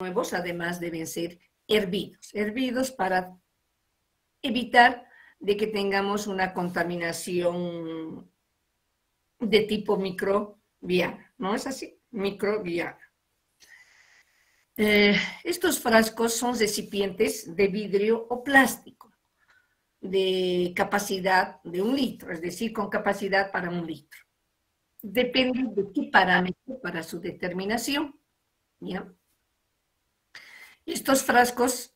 nuevos, además deben ser hervidos para evitar de que tengamos una contaminación de tipo microbiana, ¿no es así? Microbiana. Estos frascos son recipientes de vidrio o plástico de capacidad de 1 litro, es decir, con capacidad para 1 litro. Depende de qué parámetro para su determinación, ¿ya? Estos frascos,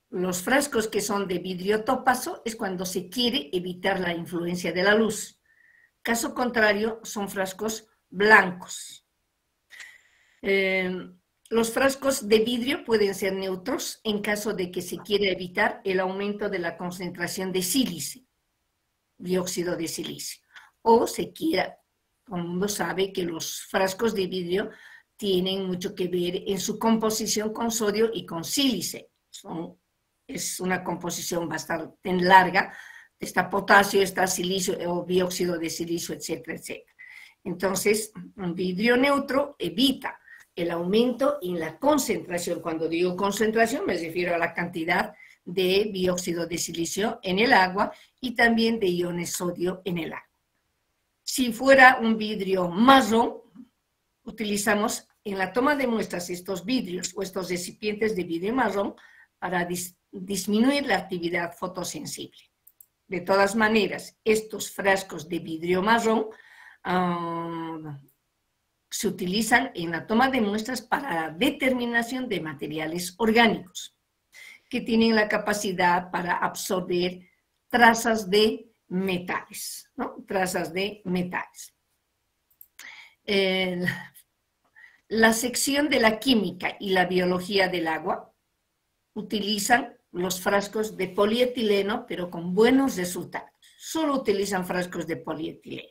los frascos que son de vidrio tópazo, es cuando se quiere evitar la influencia de la luz. Caso contrario, son frascos blancos. Los frascos de vidrio pueden ser neutros en caso de que se quiera evitar el aumento de la concentración de sílice, dióxido de silicio. O se quiera, todo el mundo sabe que los frascos de vidrio tienen mucho que ver en su composición con sodio y con sílice. Es una composición bastante larga. Está potasio, está silicio o dióxido de silicio, etcétera, etcétera. Entonces, un vidrio neutro evita el aumento en la concentración. Cuando digo concentración, me refiero a la cantidad de dióxido de silicio en el agua y también de iones sodio en el agua. Si fuera un vidrio marrón, utilizamos en la toma de muestras estos vidrios o estos recipientes de vidrio marrón para disminuir la actividad fotosensible. De todas maneras, estos frascos de vidrio marrón se utilizan en la toma de muestras para la determinación de materiales orgánicos que tienen la capacidad para absorber trazas de metales, ¿no? Trazas de metales. La sección de la química y la biología del agua utilizan los frascos de polietileno, pero con buenos resultados. Solo utilizan frascos de polietileno.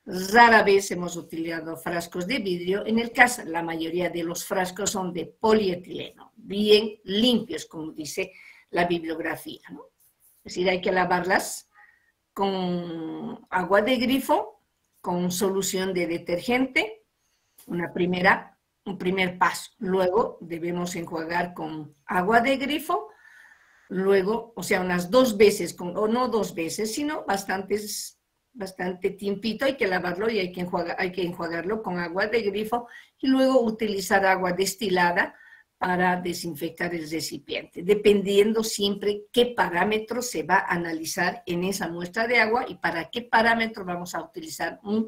Rara vez hemos utilizado frascos de vidrio. En el caso, la mayoría de los frascos son de polietileno, bien limpios, como dice la bibliografía, ¿no? Es decir, hay que lavarlas con agua de grifo, con solución de detergente, un primer paso. Luego debemos enjuagar con agua de grifo, luego, o sea, unas 2 veces, o no 2 veces, sino bastante tiempito, hay que lavarlo y hay que enjuagarlo con agua de grifo y luego utilizar agua destilada para desinfectar el recipiente, dependiendo siempre qué parámetro se va a analizar en esa muestra de agua y para qué parámetro vamos a utilizar un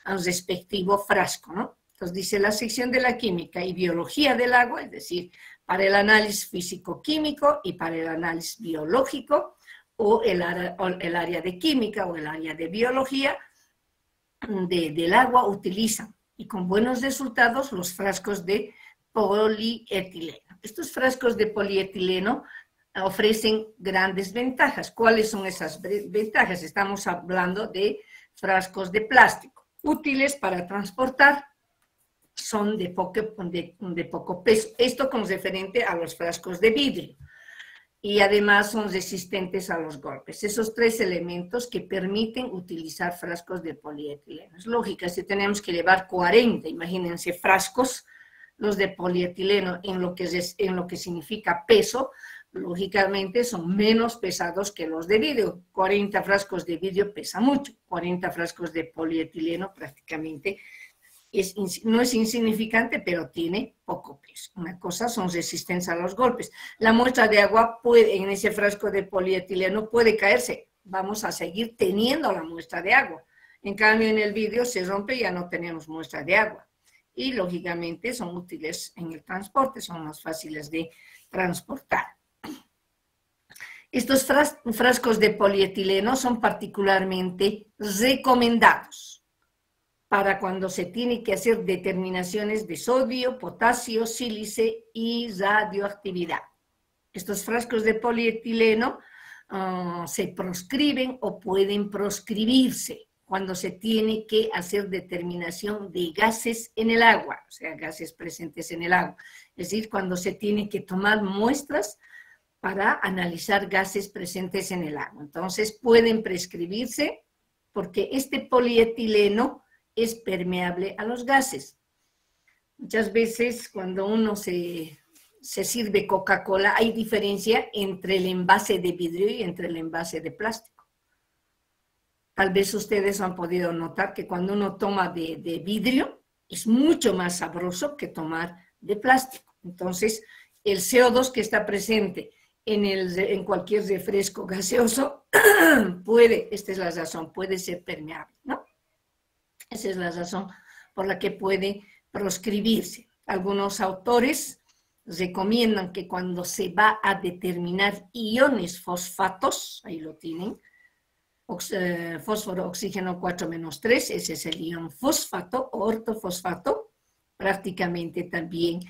respectivo frasco, ¿no? Entonces dice la sección de la química y biología del agua, es decir, para el análisis físico-químico y para el análisis biológico, o el área de química o el área de biología del agua utilizan, y con buenos resultados, los frascos de polietileno. Estos frascos de polietileno ofrecen grandes ventajas. ¿Cuáles son esas ventajas? Estamos hablando de frascos de plástico, útiles para transportar, son de poco peso. Esto con referente a los frascos de vidrio. Y además son resistentes a los golpes. Esos 3 elementos que permiten utilizar frascos de polietileno. Es lógica, si tenemos que llevar 40, imagínense, frascos, los de polietileno en lo que significa peso, lógicamente son menos pesados que los de vidrio. 40 frascos de vidrio pesa mucho, 40 frascos de polietileno prácticamente no es insignificante, pero tiene poco peso. Una cosa son resistentes a los golpes. La muestra de agua en ese frasco de polietileno puede caerse. Vamos a seguir teniendo la muestra de agua. En cambio, en el vidrio se rompe y ya no tenemos muestra de agua. Y, lógicamente, son útiles en el transporte, son más fáciles de transportar. Estos frascos de polietileno son particularmente recomendados para cuando se tiene que hacer determinaciones de sodio, potasio, sílice y radioactividad. Estos frascos de polietileno se proscriben o pueden proscribirse cuando se tiene que hacer determinación de gases en el agua, o sea, gases presentes en el agua. Es decir, cuando se tiene que tomar muestras para analizar gases presentes en el agua. Entonces, pueden prescribirse porque este polietileno es permeable a los gases. Muchas veces cuando uno se se sirve Coca-Cola, hay diferencia entre el envase de vidrio y entre el envase de plástico. Tal vez ustedes han podido notar que cuando uno toma de vidrio, es mucho más sabroso que tomar de plástico. Entonces, el CO2 que está presente en cualquier refresco gaseoso esta es la razón, puede ser permeable, ¿no? Esa es la razón por la que puede proscribirse. Algunos autores recomiendan que cuando se va a determinar iones fosfatos, ahí lo tienen, fósforo, oxígeno 4-3, ese es el ion fosfato o ortofosfato, prácticamente también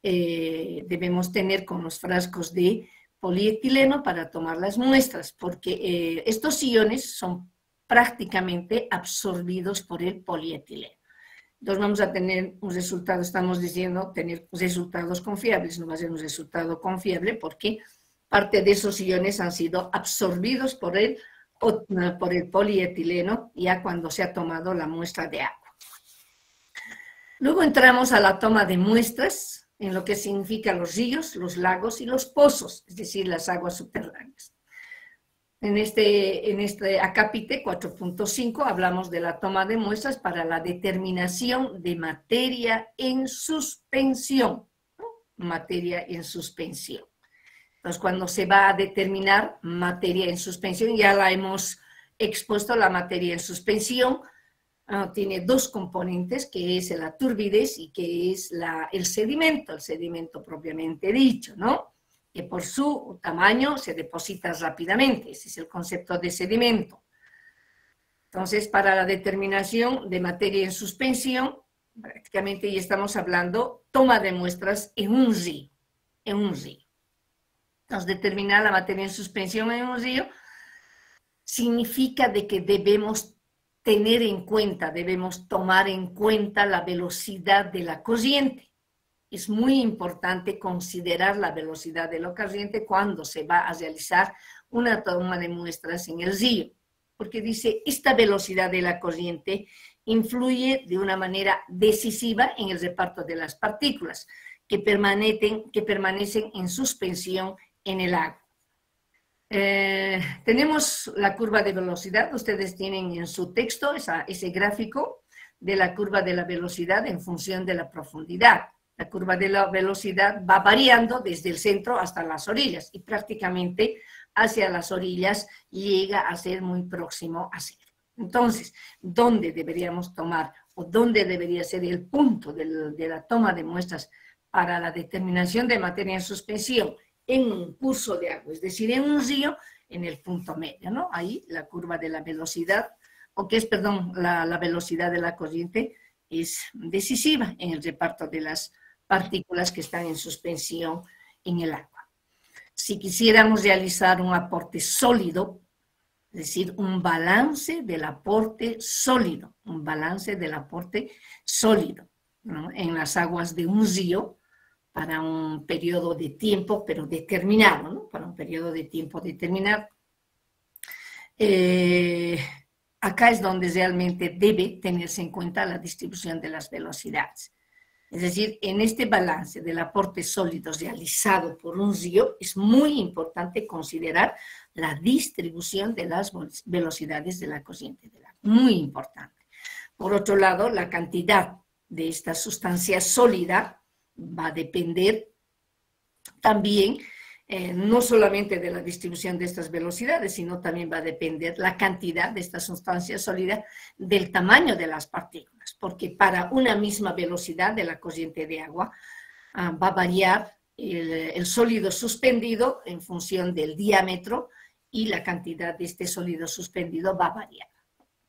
debemos tener con los frascos de polietileno para tomar las muestras, porque estos iones son prácticamente absorbidos por el polietileno. Entonces vamos a tener un resultado, estamos diciendo tener resultados confiables, no va a ser un resultado confiable porque parte de esos iones han sido absorbidos por el polietileno ya cuando se ha tomado la muestra de agua. Luego entramos a la toma de muestras en lo que significa los ríos, los lagos y los pozos, es decir, las aguas subterráneas. En este acápite 4.5 hablamos de la toma de muestras para la determinación de materia en suspensión, ¿no? Materia en suspensión. Entonces, cuando se va a determinar materia en suspensión, ya la hemos expuesto, la materia en suspensión tiene dos componentes, que es la turbidez y que es el sedimento propiamente dicho, ¿no? Que por su tamaño se deposita rápidamente, ese es el concepto de sedimento. Entonces, para la determinación de materia en suspensión, prácticamente ya estamos hablando toma de muestras en un río, Entonces, determinar la materia en suspensión en un río significa de que debemos tener en cuenta, debemos tomar en cuenta la velocidad de la corriente. Es muy importante considerar la velocidad de la corriente cuando se va a realizar una toma de muestras en el río, porque dice, esta velocidad de la corriente influye de una manera decisiva en el reparto de las partículas que permanecen en suspensión en el agua. Tenemos la curva de velocidad, ustedes tienen en su texto ese gráfico de la curva de la velocidad en función de la profundidad. La curva de la velocidad va variando desde el centro hasta las orillas y prácticamente hacia las orillas llega a ser muy próximo a cero. Entonces, ¿dónde deberíamos tomar o dónde debería ser el punto de la toma de muestras para la determinación de materia en suspensión? En un curso de agua, es decir, en un río, en el punto medio, ¿no? Ahí la curva de la velocidad, la velocidad de la corriente es decisiva en el reparto de las partículas que están en suspensión en el agua. Si quisiéramos realizar un aporte sólido, es decir, un balance del aporte sólido, ¿no? En las aguas de un río, para un periodo de tiempo, pero determinado, ¿no? Para un periodo de tiempo determinado. Acá es donde realmente debe tenerse en cuenta la distribución de las velocidades. Es decir, en este balance del aporte sólido realizado por un río, es muy importante considerar la distribución de las velocidades de la corriente del agua. Muy importante. Por otro lado, la cantidad de esta sustancia sólida va a depender también no solamente de la distribución de estas velocidades, sino también va a depender la cantidad de esta sustancia sólida del tamaño de las partículas, porque para una misma velocidad de la corriente de agua va a variar el sólido suspendido en función del diámetro y la cantidad de este sólido suspendido va a variar.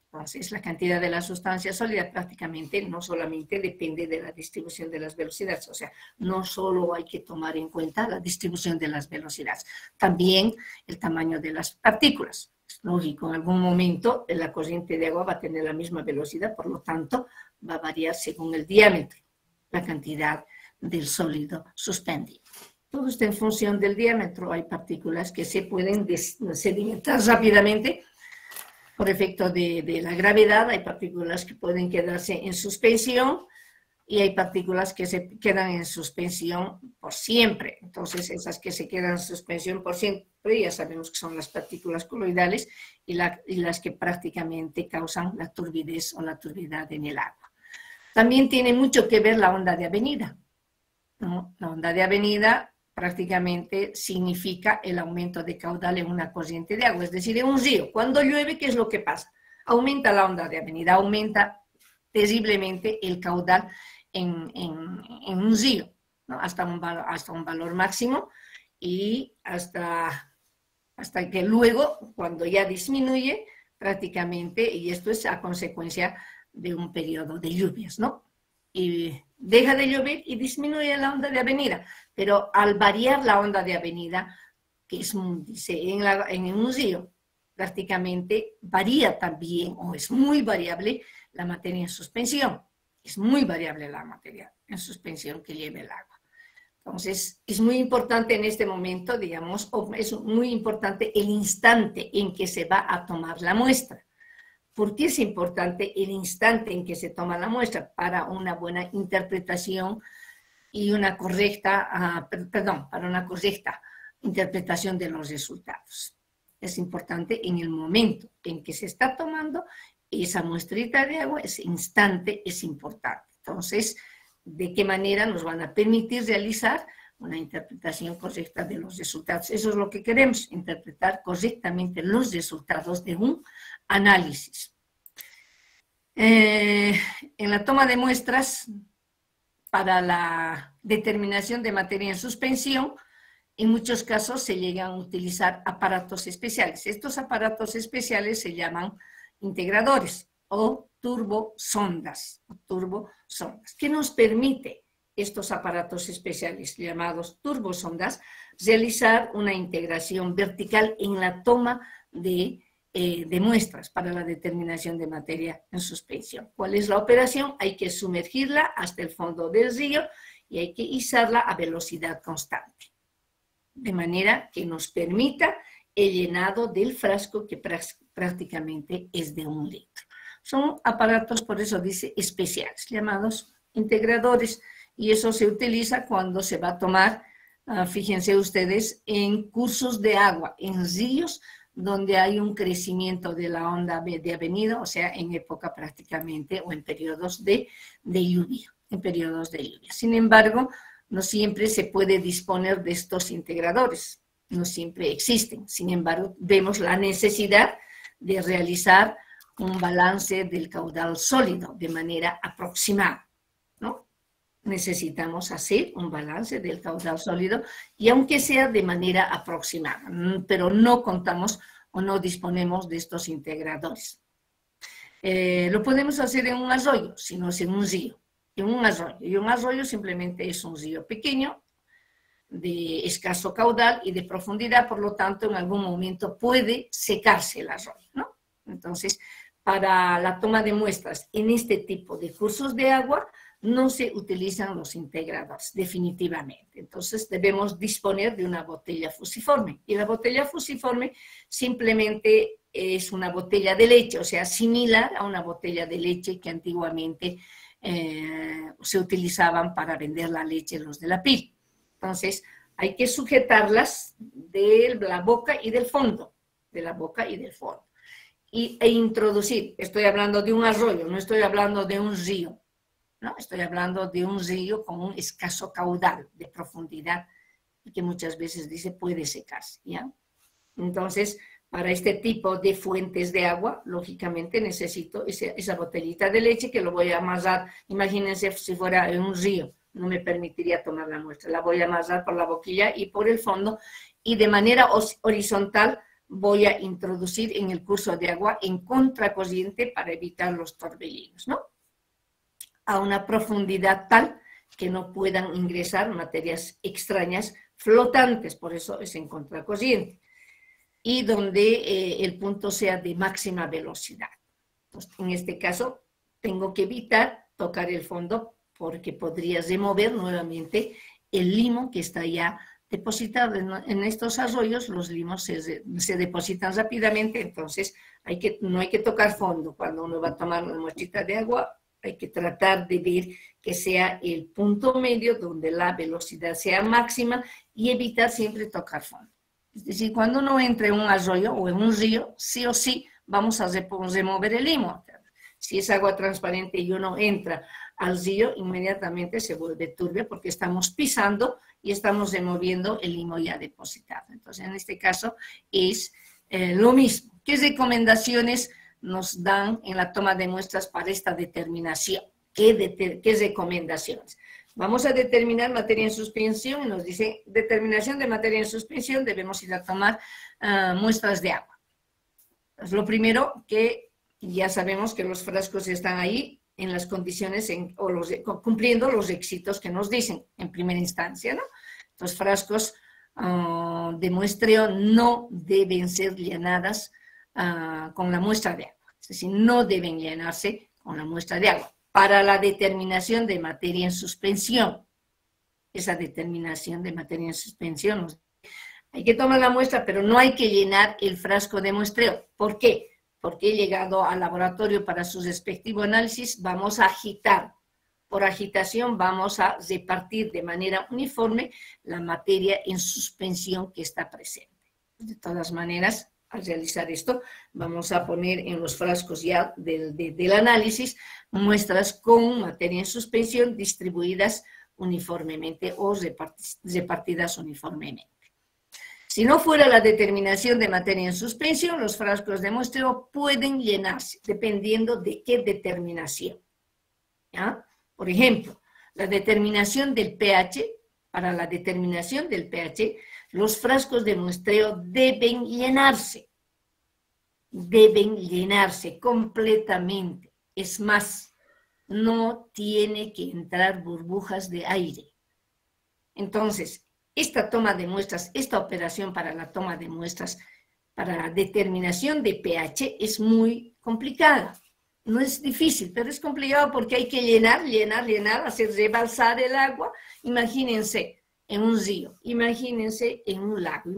Entonces, la cantidad de la sustancia sólida prácticamente no solamente depende de la distribución de las velocidades, o sea, no solo hay que tomar en cuenta la distribución de las velocidades, también el tamaño de las partículas. Es lógico, en algún momento la corriente de agua va a tener la misma velocidad, por lo tanto, va a variar según el diámetro, la cantidad del sólido suspendido. Todo está en función del diámetro. Hay partículas que se pueden sedimentar rápidamente por efecto de la gravedad, hay partículas que pueden quedarse en suspensión y hay partículas que se quedan en suspensión por siempre. Entonces, esas que se quedan en suspensión por siempre, ya sabemos que son las partículas coloidales y las que prácticamente causan la turbidez o la turbidez en el agua. También tiene mucho que ver la onda de avenida, ¿no? La onda de avenida prácticamente significa el aumento de caudal en una corriente de agua, es decir, en un río. Cuando llueve, ¿qué es lo que pasa? Aumenta la onda de avenida, aumenta terriblemente el caudal en un río, ¿no? hasta un valor máximo y hasta que luego, cuando ya disminuye, prácticamente, y esto es a consecuencia de un periodo de lluvias, ¿no? Y deja de llover y disminuye la onda de avenida, pero al variar la onda de avenida, que es, dice, en un río, prácticamente varía también, o es muy variable, la materia en suspensión. Es muy variable la materia en suspensión que lleva el agua. Entonces, es muy importante en este momento, digamos, es muy importante el instante en que se va a tomar la muestra. ¿Por qué es importante el instante en que se toma la muestra? Para una buena interpretación y una correcta, para una correcta interpretación de los resultados. Es importante en el momento en que se está tomando esa muestrita de agua, ese instante es importante. Entonces, ¿de qué manera nos van a permitir realizar una interpretación correcta de los resultados? Eso es lo que queremos, interpretar correctamente los resultados de un análisis. En la toma de muestras para la determinación de materia en suspensión, en muchos casos se llegan a utilizar aparatos especiales. Estos aparatos especiales se llaman integradores o turbosondas. ¿Qué nos permite estos aparatos especiales llamados turbosondas? Realizar una integración vertical en la toma de muestras para la determinación de materia en suspensión. ¿Cuál es la operación? Hay que sumergirla hasta el fondo del río y hay que izarla a velocidad constante, de manera que nos permita el llenado del frasco, que prácticamente es de 1 litro. Son aparatos, por eso dice, especiales, llamados integradores, y eso se utiliza cuando se va a tomar, fíjense ustedes, en cursos de agua, en ríos donde hay un crecimiento de la onda de avenida, o sea, en época prácticamente, o en periodos de lluvia, Sin embargo, no siempre se puede disponer de estos integradores, no siempre existen. Sin embargo, vemos la necesidad de realizar un balance del caudal sólido de manera aproximada, ¿no? Necesitamos hacer un balance del caudal sólido, y aunque sea de manera aproximada, pero no contamos o no disponemos de estos integradores. Lo podemos hacer en un arroyo, si no es en un río. En un arroyo. Y un arroyo simplemente es un río pequeño, de escaso caudal y de profundidad, por lo tanto, en algún momento puede secarse el arroyo, ¿no? Entonces, para la toma de muestras en este tipo de cursos de agua, no se utilizan los integradores, definitivamente. Entonces, debemos disponer de una botella fusiforme. Y la botella fusiforme simplemente es una botella de leche, o sea, similar a una botella de leche que antiguamente se utilizaban para vender la leche los de la pil. Entonces, hay que sujetarlas de la boca y del fondo, e introducir. Estoy hablando de un arroyo, no estoy hablando de un río, ¿no? Estoy hablando de un río con un escaso caudal de profundidad, y que muchas veces dice puede secarse, ¿ya? Entonces, para este tipo de fuentes de agua, lógicamente necesito esa botellita de leche, que lo voy a amarrar. Imagínense si fuera en un río, no me permitiría tomar la muestra. La voy a amarrar por la boquilla y por el fondo, y de manera horizontal voy a introducir en el curso de agua en contracorriente para evitar los torbellinos, ¿no? A una profundidad tal que no puedan ingresar materias extrañas flotantes, por eso es en contracorriente, y donde el punto sea de máxima velocidad. Entonces, en este caso, tengo que evitar tocar el fondo, porque podría remover nuevamente el limo que está ya depositado. En estos arroyos los limos se depositan rápidamente, entonces no hay que tocar fondo. Cuando uno va a tomar una muestrita de agua, hay que tratar de ver que sea el punto medio donde la velocidad sea máxima y evitar siempre tocar fondo. Es decir, cuando uno entre en un arroyo o en un río, sí o sí vamos a remover el limo. Si es agua transparente y uno entra al río, inmediatamente se vuelve turbio porque estamos pisando y estamos removiendo el limo ya depositado. Entonces, en este caso es lo mismo. ¿Qué recomendaciones nos dan en la toma de muestras para esta determinación? ¿Qué recomendaciones? Vamos a determinar materia en suspensión y nos dice, determinación de materia en suspensión, debemos ir a tomar muestras de agua. Pues lo primero que ya sabemos que los frascos están ahí en las condiciones cumpliendo los requisitos que nos dicen en primera instancia, ¿no? Los frascos de muestreo no deben ser llenadas con la muestra de agua, es decir, no deben llenarse con la muestra de agua. Para la determinación de materia en suspensión, esa determinación de materia en suspensión, hay que tomar la muestra, pero no hay que llenar el frasco de muestreo. ¿Por qué? Porque llegado al laboratorio para su respectivo análisis, vamos a agitar. Por agitación vamos a repartir de manera uniforme la materia en suspensión que está presente. De todas maneras, al realizar esto, vamos a poner en los frascos ya del análisis muestras con materia en suspensión distribuidas uniformemente o repartidas uniformemente. Si no fuera la determinación de materia en suspensión, los frascos de muestreo pueden llenarse, dependiendo de qué determinación. ¿Ya? Por ejemplo, la determinación del pH, para la determinación del pH, los frascos de muestreo deben llenarse completamente. Es más, no tiene que entrar burbujas de aire. Entonces, esta toma de muestras, esta operación para la toma de muestras, para la determinación de pH es muy complicada. No es difícil, pero es complicado porque hay que llenar, hacer rebalsar el agua. Imagínense en un río, imagínense en un lago,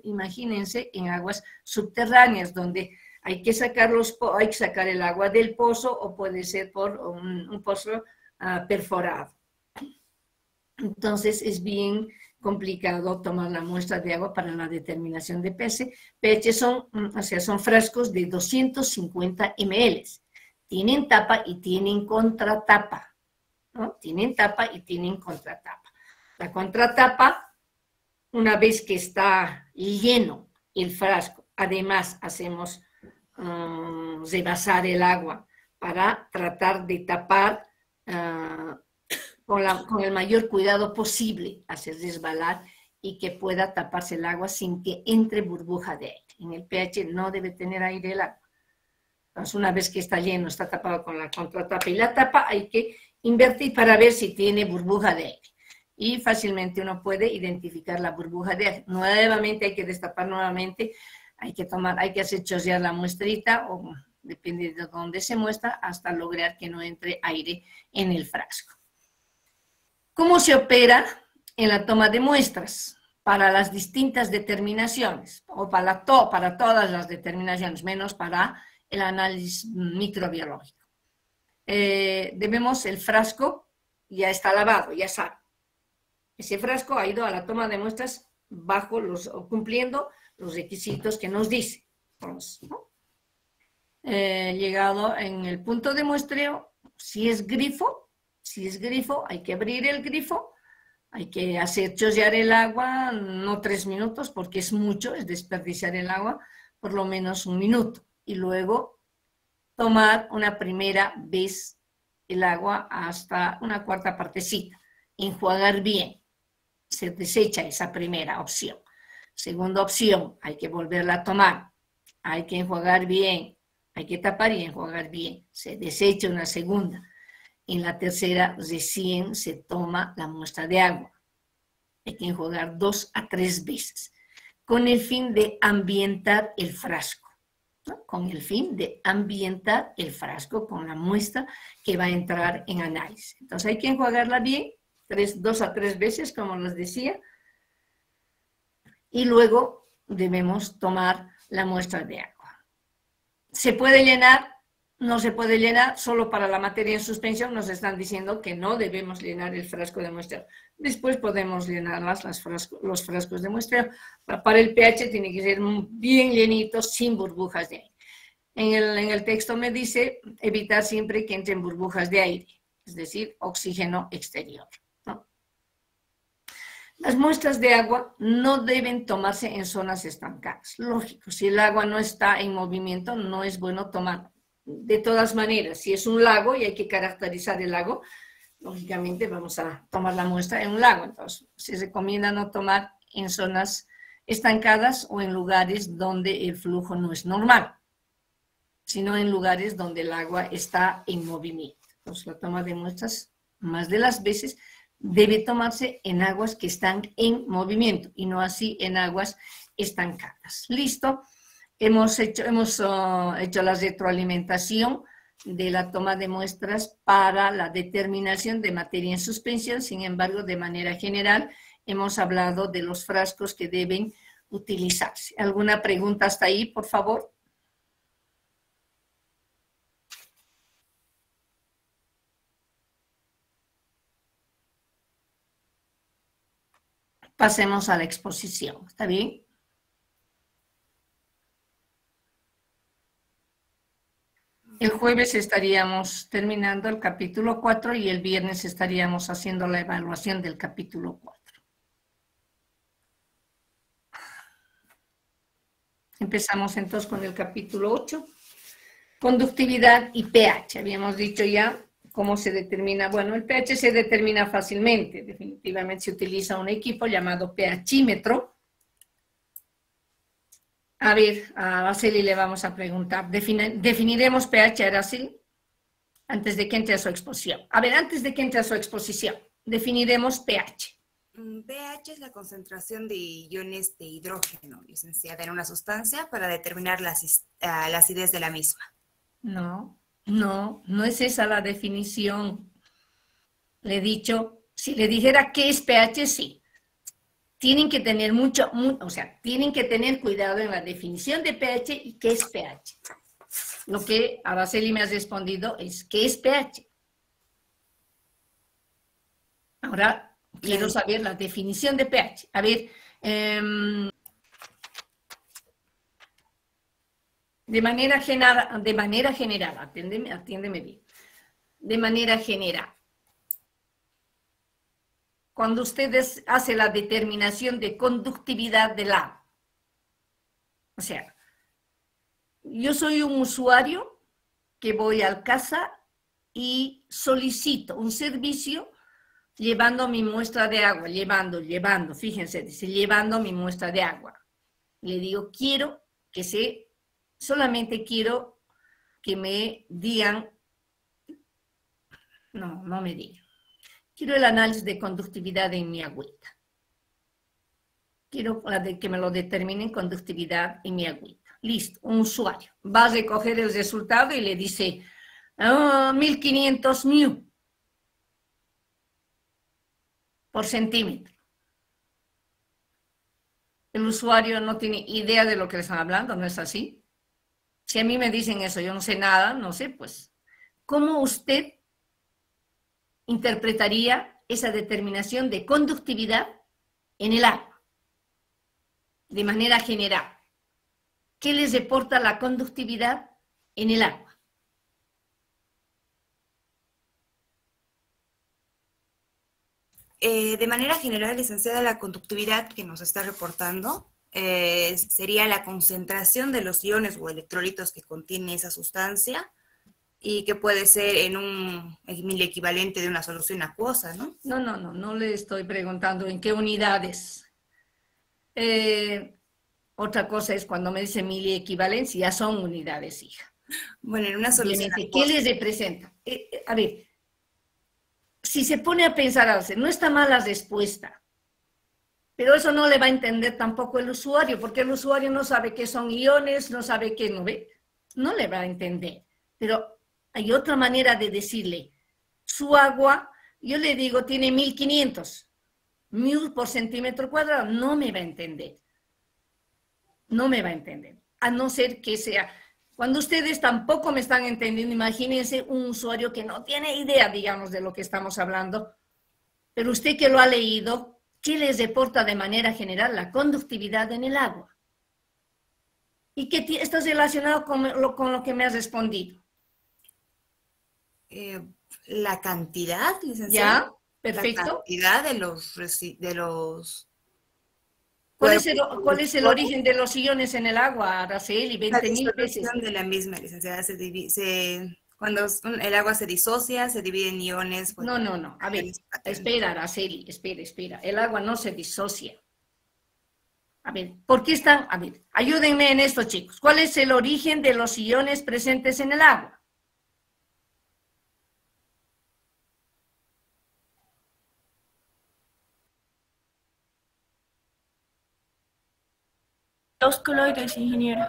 imagínense en aguas subterráneas donde hay que sacar el agua del pozo o puede ser por un pozo perforado. Entonces es bien complicado tomar la muestra de agua para la determinación de pH. Son frascos de 250 ml. Tienen tapa y tienen contratapa, ¿no? Tienen tapa y tienen contratapa. La contratapa, una vez que está lleno el frasco, además hacemos rebasar el agua para tratar de tapar con el mayor cuidado posible, hacer resbalar y que pueda taparse el agua sin que entre burbuja de aire. En el pH no debe tener aire el agua. Entonces, una vez que está lleno, está tapado con la contratapa y la tapa, hay que invertir para ver si tiene burbuja de aire. Y fácilmente uno puede identificar la burbuja de aire. Nuevamente hay que destapar nuevamente, hay que hacer chorrear la muestrita, o depende de dónde se muestra, hasta lograr que no entre aire en el frasco. ¿Cómo se opera en la toma de muestras? Para las distintas determinaciones, o para todas las determinaciones, menos para el análisis microbiológico. El frasco ya está lavado, ya sabe. Ese frasco ha ido a la toma de muestras cumpliendo los requisitos que nos dice. Entonces, ¿no? Llegado en el punto de muestreo, si es grifo, hay que abrir el grifo, hay que hacer chorrear el agua, no 3 minutos, porque es mucho, es desperdiciar el agua, por lo menos 1 minuto. Y luego tomar una primera vez el agua hasta una cuarta partecita. Enjuagar bien. Se desecha esa primera opción. Segunda opción, hay que volverla a tomar. Hay que enjuagar bien. Hay que tapar y enjuagar bien. Se desecha una segunda. En la tercera recién se toma la muestra de agua. Hay que enjuagar 2 a 3 veces. Con el fin de ambientar el frasco. ¿No? Con el fin de ambientar el frasco con la muestra que va a entrar en análisis. Entonces hay que enjuagarla bien, 2 a 3 veces, como les decía, y luego debemos tomar la muestra de agua. ¿Se puede llenar? no se puede llenar, solo para la materia en suspensión nos están diciendo que no debemos llenar el frasco de muestreo. Después podemos llenar los frascos de muestreo. Para el pH tiene que ser bien llenito, sin burbujas de aire. En el texto me dice evitar siempre que entren burbujas de aire, es decir, oxígeno exterior, ¿no? Las muestras de agua no deben tomarse en zonas estancadas. Lógico, si el agua no está en movimiento, no es bueno tomar. De todas maneras, si es un lago y hay que caracterizar el lago, lógicamente vamos a tomar la muestra en un lago. Entonces, se recomienda no tomar en zonas estancadas o en lugares donde el flujo no es normal, sino en lugares donde el agua está en movimiento. Entonces, la toma de muestras, más de las veces, debe tomarse en aguas que están en movimiento y no así en aguas estancadas. ¿Listo? Hemos hecho la retroalimentación de la toma de muestras para la determinación de materia en suspensión. Sin embargo, de manera general, hemos hablado de los frascos que deben utilizarse. ¿Alguna pregunta hasta ahí, por favor? Pasemos a la exposición, ¿está bien? El jueves estaríamos terminando el capítulo 4 y el viernes estaríamos haciendo la evaluación del capítulo 4. Empezamos entonces con el capítulo 8. Conductividad y pH. Habíamos dicho ya cómo se determina. Bueno, el pH se determina fácilmente. Definitivamente se utiliza un equipo llamado pHímetro. A ver, a Araceli le vamos a preguntar. ¿Definiremos pH, Araceli? Antes de que entre a su exposición. A ver, antes de que entre a su exposición, definiremos pH. pH es la concentración de iones de hidrógeno, licenciada, en una sustancia para determinar la acidez de la misma. No es esa la definición. Le he dicho, si le dijera qué es pH, sí. Tienen que tener tienen que tener cuidado en la definición de pH y qué es pH. Lo que Araceli me ha respondido es qué es pH. Ahora quiero saber la definición de pH. A ver, de manera general, atiéndeme bien. De manera general. Cuando ustedes hacen la determinación de conductividad del agua. O sea, yo soy un usuario que voy al casa y solicito un servicio llevando mi muestra de agua, fíjense, dice, llevando mi muestra de agua. Le digo, solamente quiero que me digan, no me digan. Quiero el análisis de conductividad en mi agüita. Quiero que me lo determinen conductividad en mi agüita. Listo, un usuario va a recoger el resultado y le dice 1500 μ por centímetro. El usuario no tiene idea de lo que le están hablando, ¿no es así? Si a mí me dicen eso, yo no sé nada, no sé, pues, ¿cómo usted interpretaría esa determinación de conductividad en el agua? De manera general. ¿Qué les reporta la conductividad en el agua? De manera general, licenciada, la conductividad que nos está reportando sería la concentración de los iones o electrolitos que contiene esa sustancia y que puede ser en el equivalente de una solución acuosa, ¿no? No le estoy preguntando en qué unidades. Otra cosa es cuando me dice miliequivalencia, ya son unidades, hija. Bueno, en una solución acuosa. ¿Qué les representa? A ver, si se pone a pensar, no está mal la respuesta, pero eso no le va a entender tampoco el usuario, porque el usuario no sabe qué son iones, no sabe qué no ve, no le va a entender. Pero hay otra manera de decirle, su agua, yo le digo, tiene 1500 μ por centímetro cuadrado, no me va a entender. No me va a entender, a no ser que sea, Cuando ustedes tampoco me están entendiendo, imagínense un usuario que no tiene idea, digamos, de lo que estamos hablando, pero usted que lo ha leído, ¿qué les reporta de manera general la conductividad en el agua? ¿Y qué está relacionado con lo que me has respondido? La cantidad, licenciada. Ya, perfecto. La cantidad de los ¿Cuál es el origen de los iones en el agua, Araceli? 20.000 veces. La disolución de la misma, licenciada, cuando el agua se disocia, se divide en iones. Bueno, no. A ver, espera, Araceli, espera. El agua no se disocia. A ver, ¿por qué están? A ver, ayúdenme en esto, chicos. ¿Cuál es el origen de los iones presentes en el agua? Los coloides, ingeniero.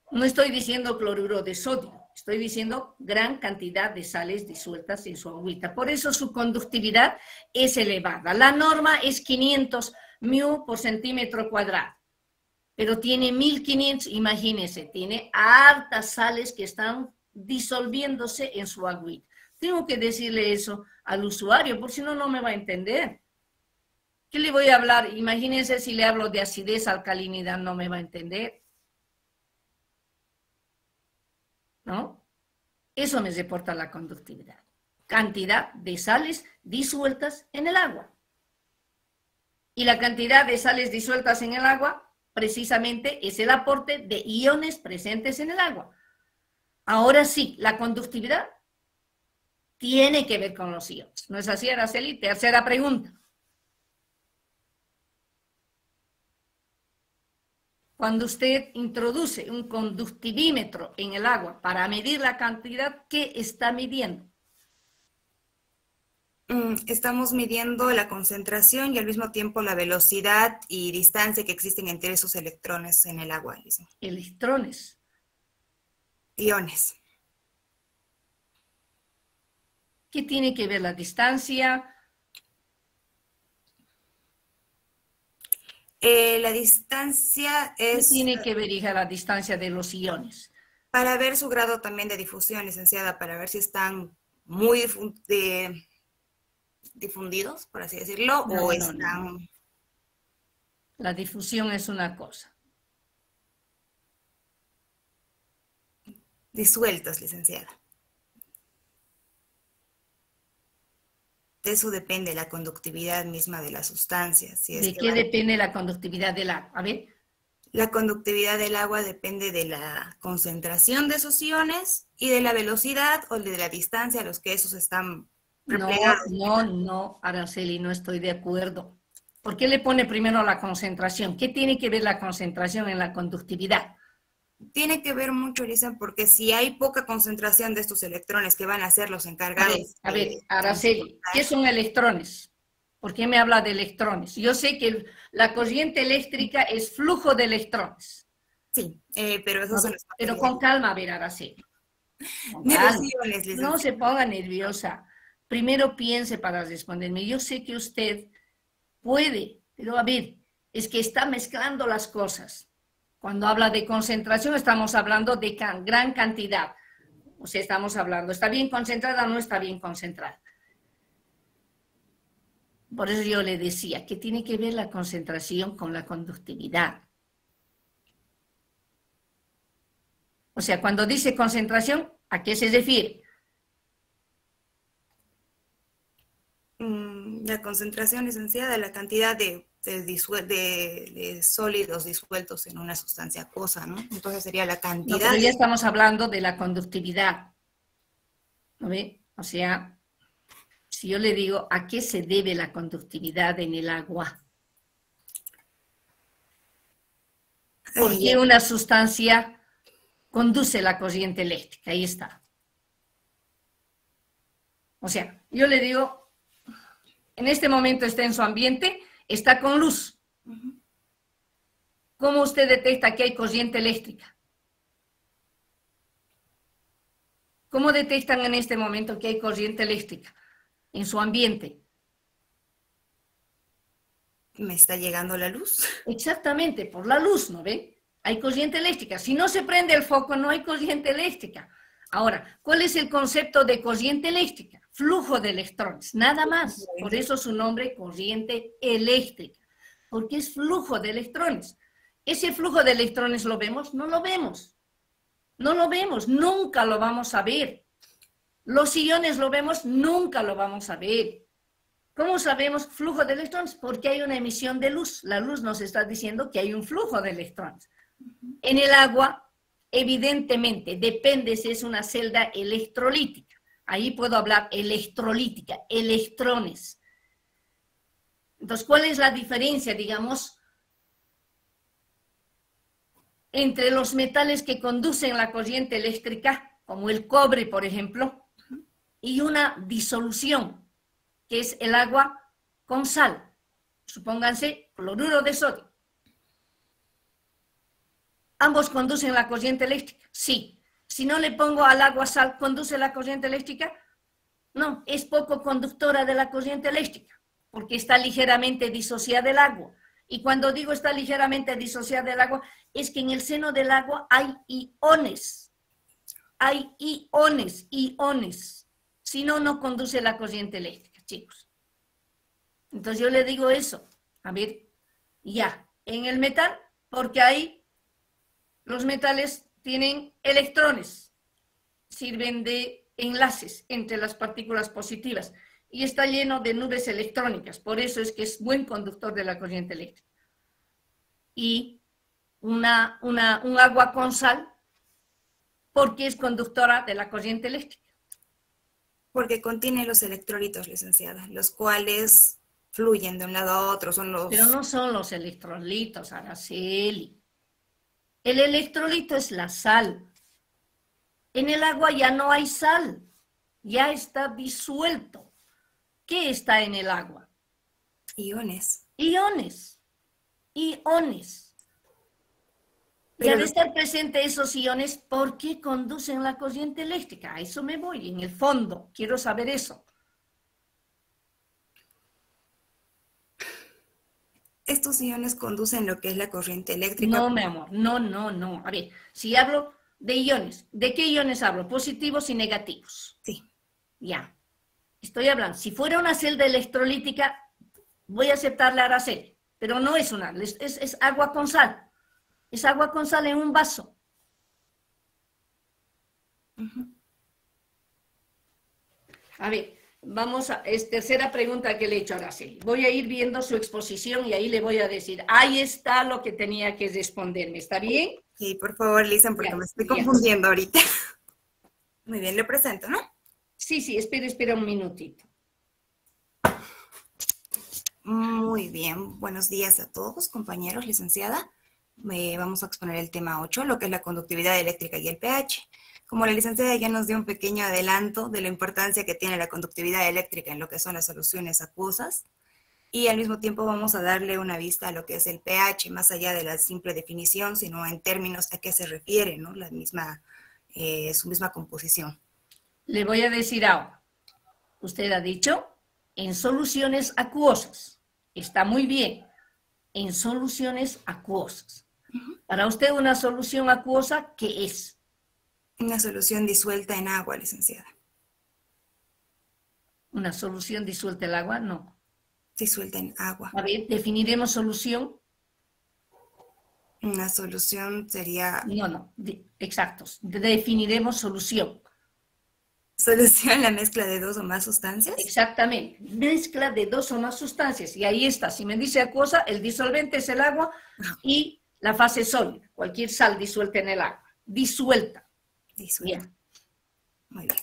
No estoy diciendo cloruro de sodio, estoy diciendo gran cantidad de sales disueltas en su agüita. Por eso su conductividad es elevada. La norma es 500 μ por centímetro cuadrado, pero tiene 1500, imagínense, tiene hartas sales que están disolviéndose en su agüita. Tengo que decirle eso al usuario, porque si no, no me va a entender. ¿Qué le voy a hablar? Imagínense si le hablo de acidez, alcalinidad, no me va a entender. ¿No? Eso me reporta la conductividad. Cantidad de sales disueltas en el agua. Y la cantidad de sales disueltas en el agua, precisamente, es el aporte de iones presentes en el agua. Ahora sí, la conductividad tiene que ver con los iones. ¿No es así, Araceli? Tercera pregunta. Cuando usted introduce un conductivímetro en el agua para medir la cantidad, ¿qué está midiendo? Estamos midiendo la concentración y al mismo tiempo la velocidad y distancia que existen entre esos electrones en el agua. Electrones. Iones. ¿Qué tiene que ver la distancia? La distancia es... ¿Qué tiene que ver, hija, la distancia de los iones? Para ver su grado también de difusión, licenciada, para ver si están muy difundidos, por así decirlo, o están... No. La difusión es una cosa. Disueltos, licenciada. De eso depende la conductividad misma de la sustancia. ¿De qué depende la conductividad del agua? A ver. La conductividad del agua depende de la concentración de esos iones y de la velocidad o de la distancia a los que esos están replegados. No, Araceli, no estoy de acuerdo. ¿Por qué le pone primero la concentración? ¿Qué tiene que ver la concentración en la conductividad? Tiene que ver mucho, Lisa, porque si hay poca concentración de estos electrones que van a ser los encargados... A ver, Araceli, ¿qué son electrones? ¿Por qué me habla de electrones? Yo sé que la corriente eléctrica es flujo de electrones. Sí, pero eso son los... Pero con calma, a ver, Araceli. No se ponga nerviosa. Primero piense para responderme. Yo sé que usted puede, pero a ver, es que está mezclando las cosas. Cuando habla de concentración estamos hablando de gran cantidad. O sea, estamos hablando, ¿está bien concentrada o no está bien concentrada? Por eso yo le decía que tiene que ver la concentración con la conductividad. O sea, cuando dice concentración, ¿a qué se refiere? La concentración, licenciada, la cantidad de sólidos disueltos en una sustancia acuosa, ¿no? Entonces sería la cantidad. No, pero ya estamos hablando de la conductividad. ¿No ve? O sea, si yo le digo, ¿a qué se debe la conductividad en el agua? ¿Por qué una sustancia conduce la corriente eléctrica? Ahí está. O sea, yo le digo, en este momento está en su ambiente, está con luz. ¿Cómo usted detecta que hay corriente eléctrica? ¿Cómo detectan en este momento que hay corriente eléctrica en su ambiente? ¿Me está llegando la luz? Exactamente, por la luz, ¿no ve? hay corriente eléctrica. Si no se prende el foco, no hay corriente eléctrica. Ahora, ¿cuál es el concepto de corriente eléctrica? Flujo de electrones, nada más. Por eso su nombre, corriente eléctrica, porque es flujo de electrones. ¿Ese flujo de electrones lo vemos? No lo vemos. No lo vemos, nunca lo vamos a ver. Los iones lo vemos, nunca lo vamos a ver. ¿Cómo sabemos flujo de electrones? Porque hay una emisión de luz. La luz nos está diciendo que hay un flujo de electrones. En el agua, evidentemente, depende si es una celda electrolítica. Ahí puedo hablar electrolítica, electrones. Entonces, ¿cuál es la diferencia, digamos, entre los metales que conducen la corriente eléctrica, como el cobre, por ejemplo, y una disolución, que es el agua con sal? Supónganse cloruro de sodio. ¿Ambos conducen la corriente eléctrica? Sí. Si no le pongo al agua sal, ¿conduce la corriente eléctrica? No, es poco conductora de la corriente eléctrica, porque está ligeramente disociada del agua. Y cuando digo está ligeramente disociada del agua, es que en el seno del agua hay iones. Hay iones. Si no, no conduce la corriente eléctrica, chicos. Entonces yo le digo eso. A ver, ya, en el metal, porque ahí los metales tienen electrones, sirven de enlaces entre las partículas positivas y está lleno de nubes electrónicas, por eso es que es buen conductor de la corriente eléctrica. Y un agua con sal, porque es conductora de la corriente eléctrica. Porque contiene los electrolitos, licenciada, los cuales fluyen de un lado a otro. Pero no son los electrolitos, Araceli. El electrolito es la sal. En el agua ya no hay sal, ya está disuelto. ¿Qué está en el agua? Iones. Iones. Y al estar presentes esos iones, ¿por qué conducen la corriente eléctrica? A eso me voy, en el fondo, quiero saber eso. Estos iones conducen lo que es la corriente eléctrica. No, mi amor, no. A ver, si hablo de iones, ¿de qué iones hablo? Positivos y negativos. Sí. Ya. Estoy hablando, si fuera una celda electrolítica, voy a aceptarle a Araceli, pero no es una, es agua con sal. Es agua con sal en un vaso. A ver, vamos a, es tercera pregunta que le he hecho a Araceli. Voy a ir viendo su exposición y ahí le voy a decir, ahí está lo que tenía que responderme, ¿está bien? Sí, por favor, Lisa, porque me estoy confundiendo ahorita. Muy bien, le presento, ¿no? Sí, espera un minutito. Muy bien, buenos días a todos, compañeros, licenciada. Vamos a exponer el tema 8, lo que es la conductividad eléctrica y el pH. Como la licenciada ya nos dio un pequeño adelanto de la importancia que tiene la conductividad eléctrica en lo que son las soluciones acuosas, y al mismo tiempo vamos a darle una vista a lo que es el pH, más allá de la simple definición, sino en términos a qué se refiere, ¿no? Su misma composición. Le voy a decir ahora, usted ha dicho en soluciones acuosas, está muy bien, en soluciones acuosas. Para usted una solución acuosa, ¿qué es? Una solución disuelta en agua, licenciada. ¿Una solución disuelta en agua? No. Disuelta en agua. A ver, definiremos solución. Una solución sería... No, exactos. Definiremos solución. Solución, la mezcla de dos o más sustancias. Exactamente, mezcla de dos o más sustancias. Y ahí está, si me dice acuosa, el disolvente es el agua y la fase sólida, cualquier sal disuelta en el agua. Disuelta. Bien. Muy bien.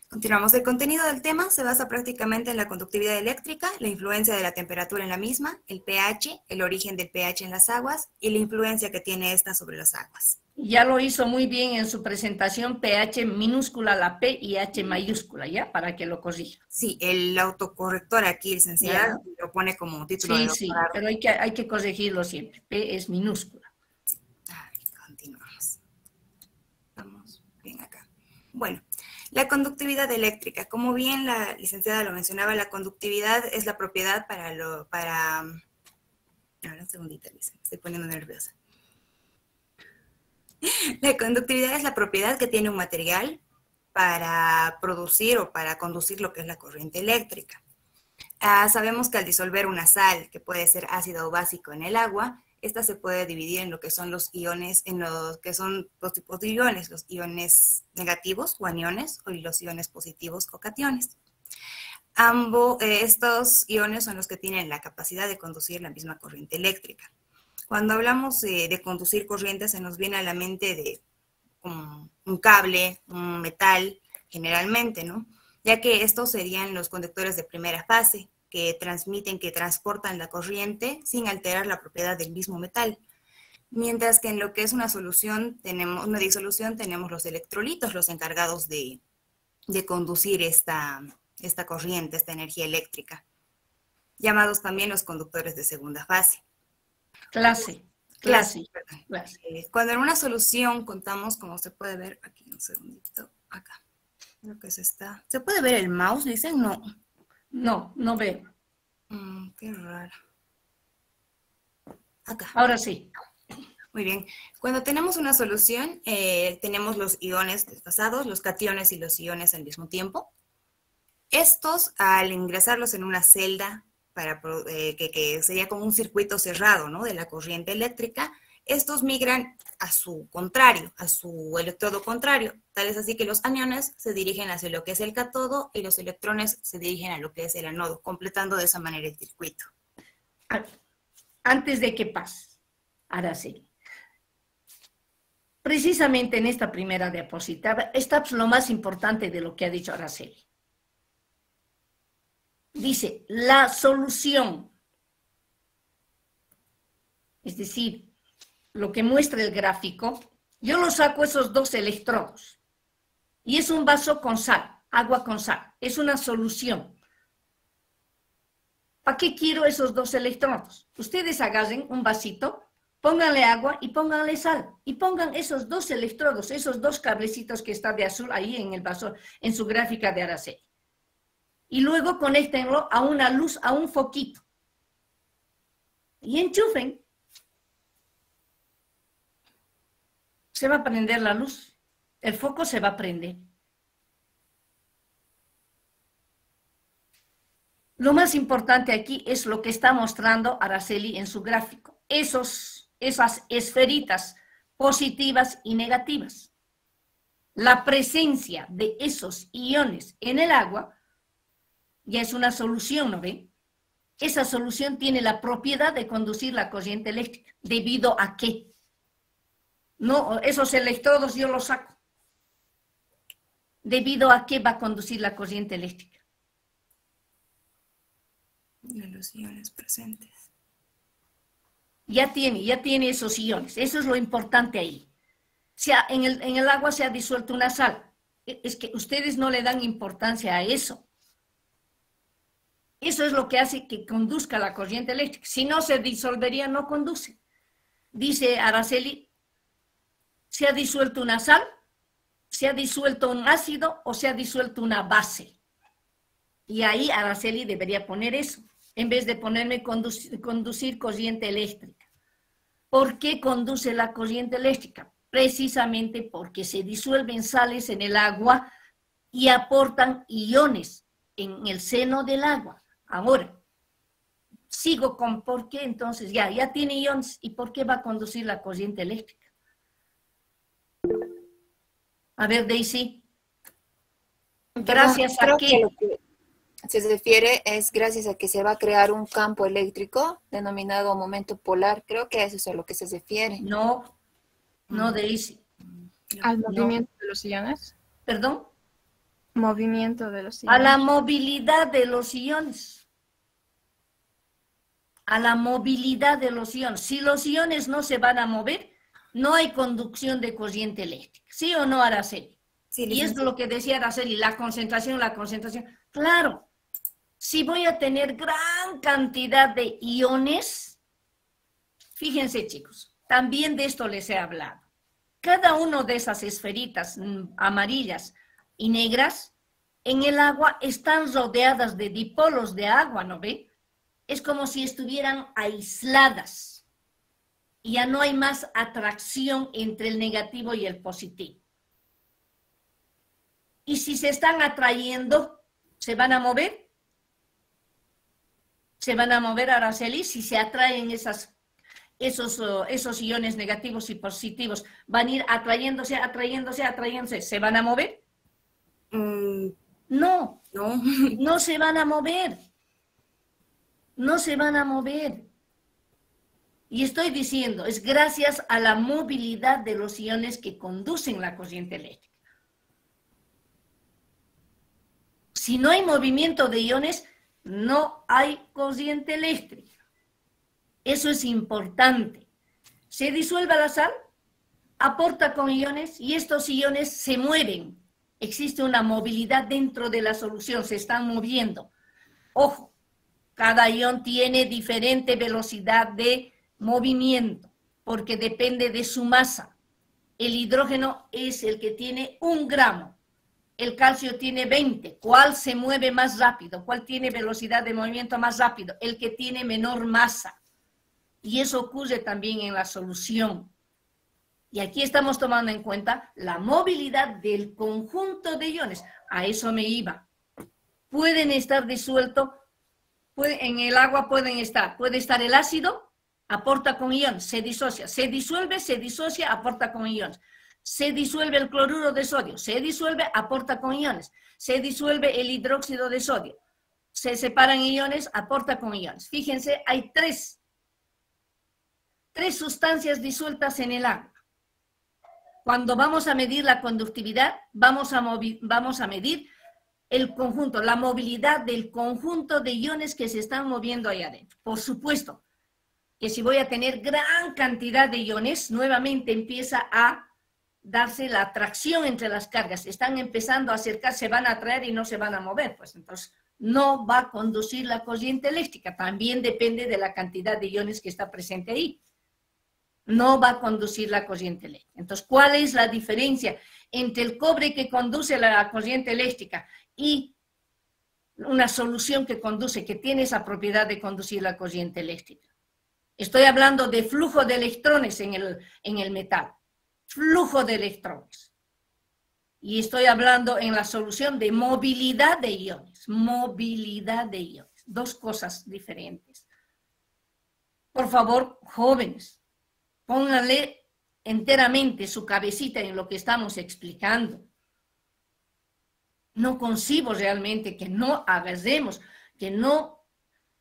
Continuamos. El contenido del tema se basa prácticamente en la conductividad eléctrica, la influencia de la temperatura en la misma, el pH, el origen del pH en las aguas y la influencia que tiene esta sobre las aguas. Ya lo hizo muy bien en su presentación, pH minúscula la P y H mayúscula, ¿ya? Para que lo corrija. Sí, el autocorrector aquí, licenciada, lo pone como título. Sí, pero hay que corregirlo siempre. P es minúscula. A ver, continuamos. Vamos bien acá. Bueno, la conductividad eléctrica. Como bien la licenciada lo mencionaba, la conductividad es la propiedad para... Ahora un segundito, Lisa, me estoy poniendo nerviosa. La conductividad es la propiedad que tiene un material para producir o para conducir lo que es la corriente eléctrica. Sabemos que al disolver una sal, que puede ser ácido o básico en el agua, esta se puede dividir en lo que son los iones, en lo que son dos tipos de iones, los iones negativos o aniones, y los iones positivos o cationes. Estos iones son los que tienen la capacidad de conducir la misma corriente eléctrica. Cuando hablamos de conducir corriente, se nos viene a la mente de un cable, un metal, generalmente, ¿no? Ya que estos serían los conductores de primera fase, que transmiten, que transportan la corriente sin alterar la propiedad del mismo metal. Mientras que en lo que es una solución, una disolución, tenemos los electrolitos, los encargados de conducir esta corriente, esta energía eléctrica, llamados también los conductores de segunda fase. Clase. Cuando en una solución contamos, como se puede ver, aquí un segundito, acá, creo que ¿se puede ver el mouse? Dicen, no. No veo. Qué raro. Acá. Ahora sí. Muy bien. Cuando tenemos una solución, tenemos los iones desfasados, los cationes y los iones al mismo tiempo. Estos, al ingresarlos en una celda, que sería como un circuito cerrado, ¿no?, de la corriente eléctrica, estos migran a su contrario, a su electrodo contrario. Tal es así que los aniones se dirigen hacia lo que es el cátodo y los electrones se dirigen a lo que es el ánodo, completando de esa manera el circuito. Antes de que pase, Araceli, precisamente en esta primera diapositiva está lo más importante de lo que ha dicho Araceli. Dice, la solución, es decir, lo que muestra el gráfico, yo lo saco esos dos electrodos y es un vaso con sal, agua con sal, es una solución. ¿Para qué quiero esos dos electrodos? Ustedes agarren un vasito, pónganle agua y pónganle sal y pongan esos dos electrodos, esos dos cablecitos que están de azul ahí en el vaso, en su gráfica de Araceli. Y luego conéctenlo a una luz, a un foquito. Y enchufen. Se va a prender la luz. El foco se va a prender. Lo más importante aquí es lo que está mostrando Araceli en su gráfico. Esas esferitas positivas y negativas. La presencia de esos iones en el agua ya es una solución, ¿no ven? Esa solución tiene la propiedad de conducir la corriente eléctrica. ¿Debido a qué? No, esos electrodos yo los saco. ¿Debido a qué va a conducir la corriente eléctrica? De los iones presentes. Ya tiene esos iones. Eso es lo importante ahí. En el agua se ha disuelto una sal. Es que ustedes no le dan importancia a eso. Eso es lo que hace que conduzca la corriente eléctrica. Si no se disolvería, no conduce. Dice Araceli, se ha disuelto una sal, se ha disuelto un ácido o se ha disuelto una base. Y ahí Araceli debería poner eso, en vez de ponerme conducir corriente eléctrica. ¿Por qué conduce la corriente eléctrica? Precisamente porque se disuelven sales en el agua y aportan iones en el seno del agua. Ahora, sigo con por qué, entonces ya tiene iones, ¿y por qué va a conducir la corriente eléctrica? A ver, Daisy. Gracias a qué. Lo que se refiere es gracias a que se va a crear un campo eléctrico denominado momento polar. Creo que eso es a lo que se refiere. No, Daisy. ¿Al movimiento de los iones? ¿Perdón? Movimiento de los iones. A la movilidad de los iones. A la movilidad de los iones. Si los iones no se van a mover, no hay conducción de corriente eléctrica. ¿Sí o no, Araceli? Sí, y es lo que decía Araceli, la concentración. Claro, si voy a tener gran cantidad de iones, fíjense chicos, también de esto les he hablado. Cada una de esas esferitas amarillas y negras en el agua están rodeadas de dipolos de agua, ¿no ve? Es como si estuvieran aisladas. y ya no hay más atracción entre el negativo y el positivo. Y si se están atrayendo, ¿se van a mover? ¿Se van a mover, Araceli? Si se atraen esos iones negativos y positivos, ¿van a ir atrayéndose, ¿se van a mover? No, no se van a mover. No se van a mover. Y estoy diciendo, es gracias a la movilidad de los iones que conducen la corriente eléctrica. Si no hay movimiento de iones, no hay corriente eléctrica. Eso es importante. Se disuelve la sal, aporta con iones y estos iones se mueven. Existe una movilidad dentro de la solución, se están moviendo. Ojo, cada ion tiene diferente velocidad de movimiento porque depende de su masa. El hidrógeno es el que tiene 1 gramo. El calcio tiene 20. ¿Cuál se mueve más rápido? ¿Cuál tiene velocidad de movimiento más rápido? El que tiene menor masa. Y eso ocurre también en la solución. Y aquí estamos tomando en cuenta la movilidad del conjunto de iones. A eso me iba. Pueden estar disueltos, en el agua puede estar el ácido, aporta con ion, se disocia, se disuelve, se disocia, aporta con iones. Se disuelve el cloruro de sodio, se disuelve, aporta con iones. Se disuelve el hidróxido de sodio, se separan iones, aporta con iones. Fíjense, hay tres sustancias disueltas en el agua. Cuando vamos a medir la conductividad, vamos a medir el conjunto, la movilidad del conjunto de iones que se están moviendo ahí adentro. Por supuesto que si voy a tener gran cantidad de iones, nuevamente empieza a darse la atracción entre las cargas. Están empezando a acercarse, se van a atraer y no se van a mover. Pues entonces no va a conducir la corriente eléctrica. También depende de la cantidad de iones que está presente ahí. No va a conducir la corriente eléctrica. Entonces, ¿cuál es la diferencia entre el cobre que conduce la corriente eléctrica y una solución que tiene esa propiedad de conducir la corriente eléctrica? Estoy hablando de flujo de electrones en el metal. Flujo de electrones. Y estoy hablando en la solución de movilidad de iones. Movilidad de iones. Dos cosas diferentes. Por favor, jóvenes, pónganle enteramente su cabecita en lo que estamos explicando. No concibo realmente que no agarremos, que no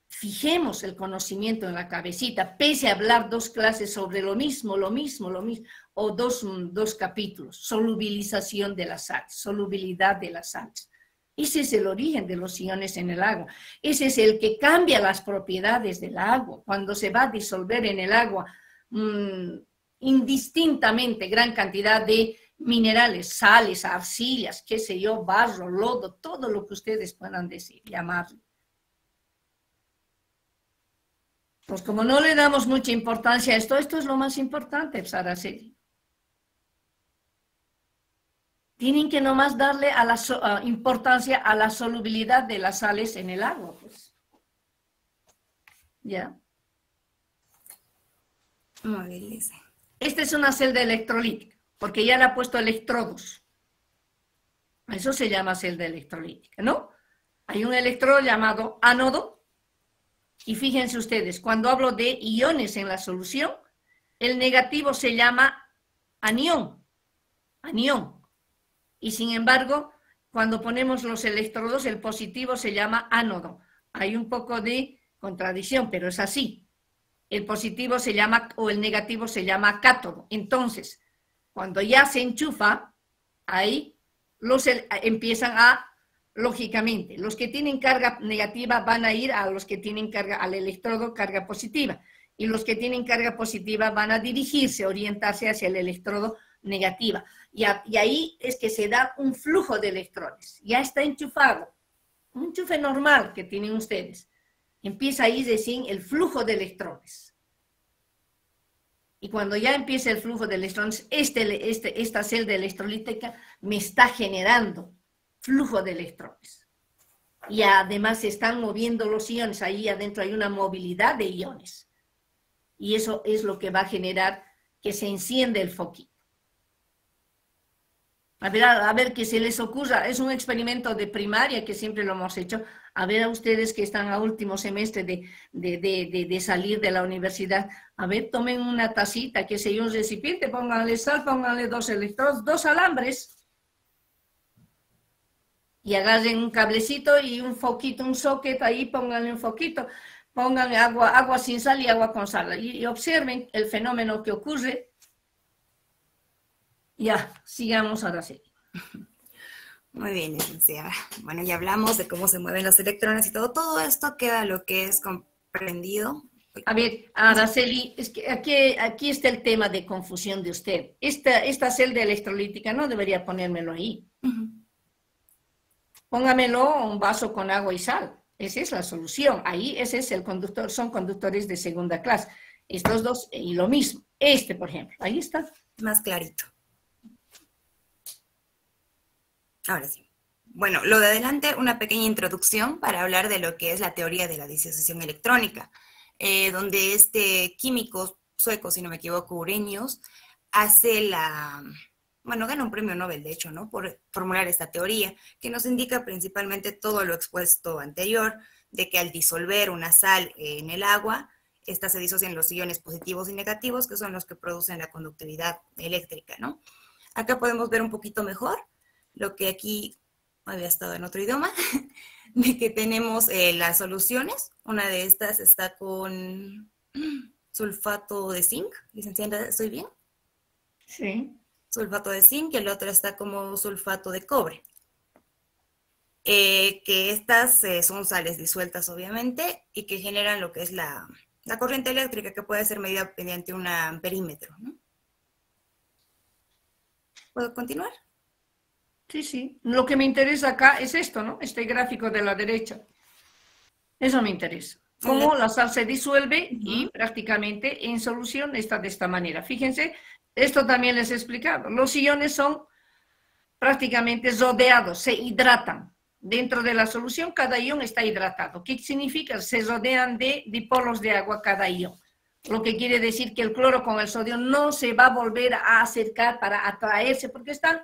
fijemos el conocimiento en la cabecita, pese a hablar 2 clases sobre lo mismo, o dos capítulos, solubilización de las sales, solubilidad de las sales. Ese es el origen de los iones en el agua. Ese es el que cambia las propiedades del agua. Cuando se va a disolver en el agua indistintamente gran cantidad de minerales, sales, arcillas, qué sé yo, barro, lodo, todo lo que ustedes puedan decir, llamarlo. Pues como no le damos mucha importancia a esto es lo más importante, Araceli. Tienen que nomás darle importancia a la solubilidad de las sales en el agua. Pues. ¿Ya? Muy bien, Lisa. Esta es una celda electrolítica, porque ya le ha puesto electrodos. Eso se llama celda electrolítica, ¿no? Hay un electrodo llamado ánodo. Y fíjense ustedes, cuando hablo de iones en la solución, el negativo se llama anión. Y sin embargo, cuando ponemos los electrodos, el positivo se llama ánodo. Hay un poco de contradicción, pero es así. El positivo se llama, o el negativo se llama cátodo. Entonces, cuando ya se enchufa, ahí empiezan a... Lógicamente, los que tienen carga negativa van a ir a los que tienen carga, al electrodo carga positiva, y los que tienen carga positiva van a dirigirse, orientarse hacia el electrodo negativa. Y ahí es que se da un flujo de electrones. Ya está enchufado, un enchufe normal que tienen ustedes. Empieza ahí recién el flujo de electrones. Y cuando ya empieza el flujo de electrones, esta celda electrolítica me está generando flujo de electrones. Y además se están moviendo los iones, ahí adentro hay una movilidad de iones. y eso es lo que va a generar que se enciende el foquito. A ver qué se les ocurra. Es un experimento de primaria que siempre lo hemos hecho. A ver a ustedes que están a último semestre de salir de la universidad, a ver, tomen una tacita, que sea un recipiente, pónganle sal, pónganle 2 electrodos, 2 alambres, y agarren un cablecito y un foquito, un socket, ahí pónganle un foquito, pongan agua sin sal y agua con sal, y observen el fenómeno que ocurre. Ya, sigamos ahora sí. Muy bien, licenciada. Bueno, ya hablamos de cómo se mueven los electrones y todo esto queda lo que es comprendido. A ver, Araceli, es que aquí está el tema de confusión de usted. Esta celda electrolítica no debería ponérmelo ahí. Póngamelo en un vaso con agua y sal. Esa es la solución. Ahí ese es el conductor, son conductores de segunda clase. Estos dos, y lo mismo. Por ejemplo, ahí está. Más clarito. Ahora sí. Bueno, lo de adelante, una pequeña introducción para hablar de lo que es la teoría de la disociación electrónica, donde este químico sueco, si no me equivoco, Urenius, gana un premio Nobel, de hecho, ¿no? Por formular esta teoría, que nos indica principalmente todo lo expuesto anterior, de que al disolver una sal en el agua, esta se disocian los iones positivos y negativos, que son los que producen la conductividad eléctrica, ¿no? Acá podemos ver un poquito mejor lo que aquí había estado en otro idioma, de que tenemos las soluciones. Una de estas está con sulfato de zinc. Licenciada, ¿estoy bien? Sí. Sulfato de zinc, y el otro está como sulfato de cobre. Que estas son sales disueltas, obviamente, y que generan lo que es la corriente eléctrica, que puede ser medida mediante un amperímetro, ¿no? ¿Puedo continuar? Sí, sí. Lo que me interesa acá es esto, ¿no? Este gráfico de la derecha. Eso me interesa. Cómo la sal se disuelve y prácticamente en solución está de esta manera. Fíjense, esto también les he explicado. Los iones son prácticamente rodeados, se hidratan. Dentro de la solución cada ion está hidratado. ¿Qué significa? Se rodean de dipolos de agua cada ion. Lo que quiere decir que el cloro con el sodio no se va a volver a acercar para atraerse porque están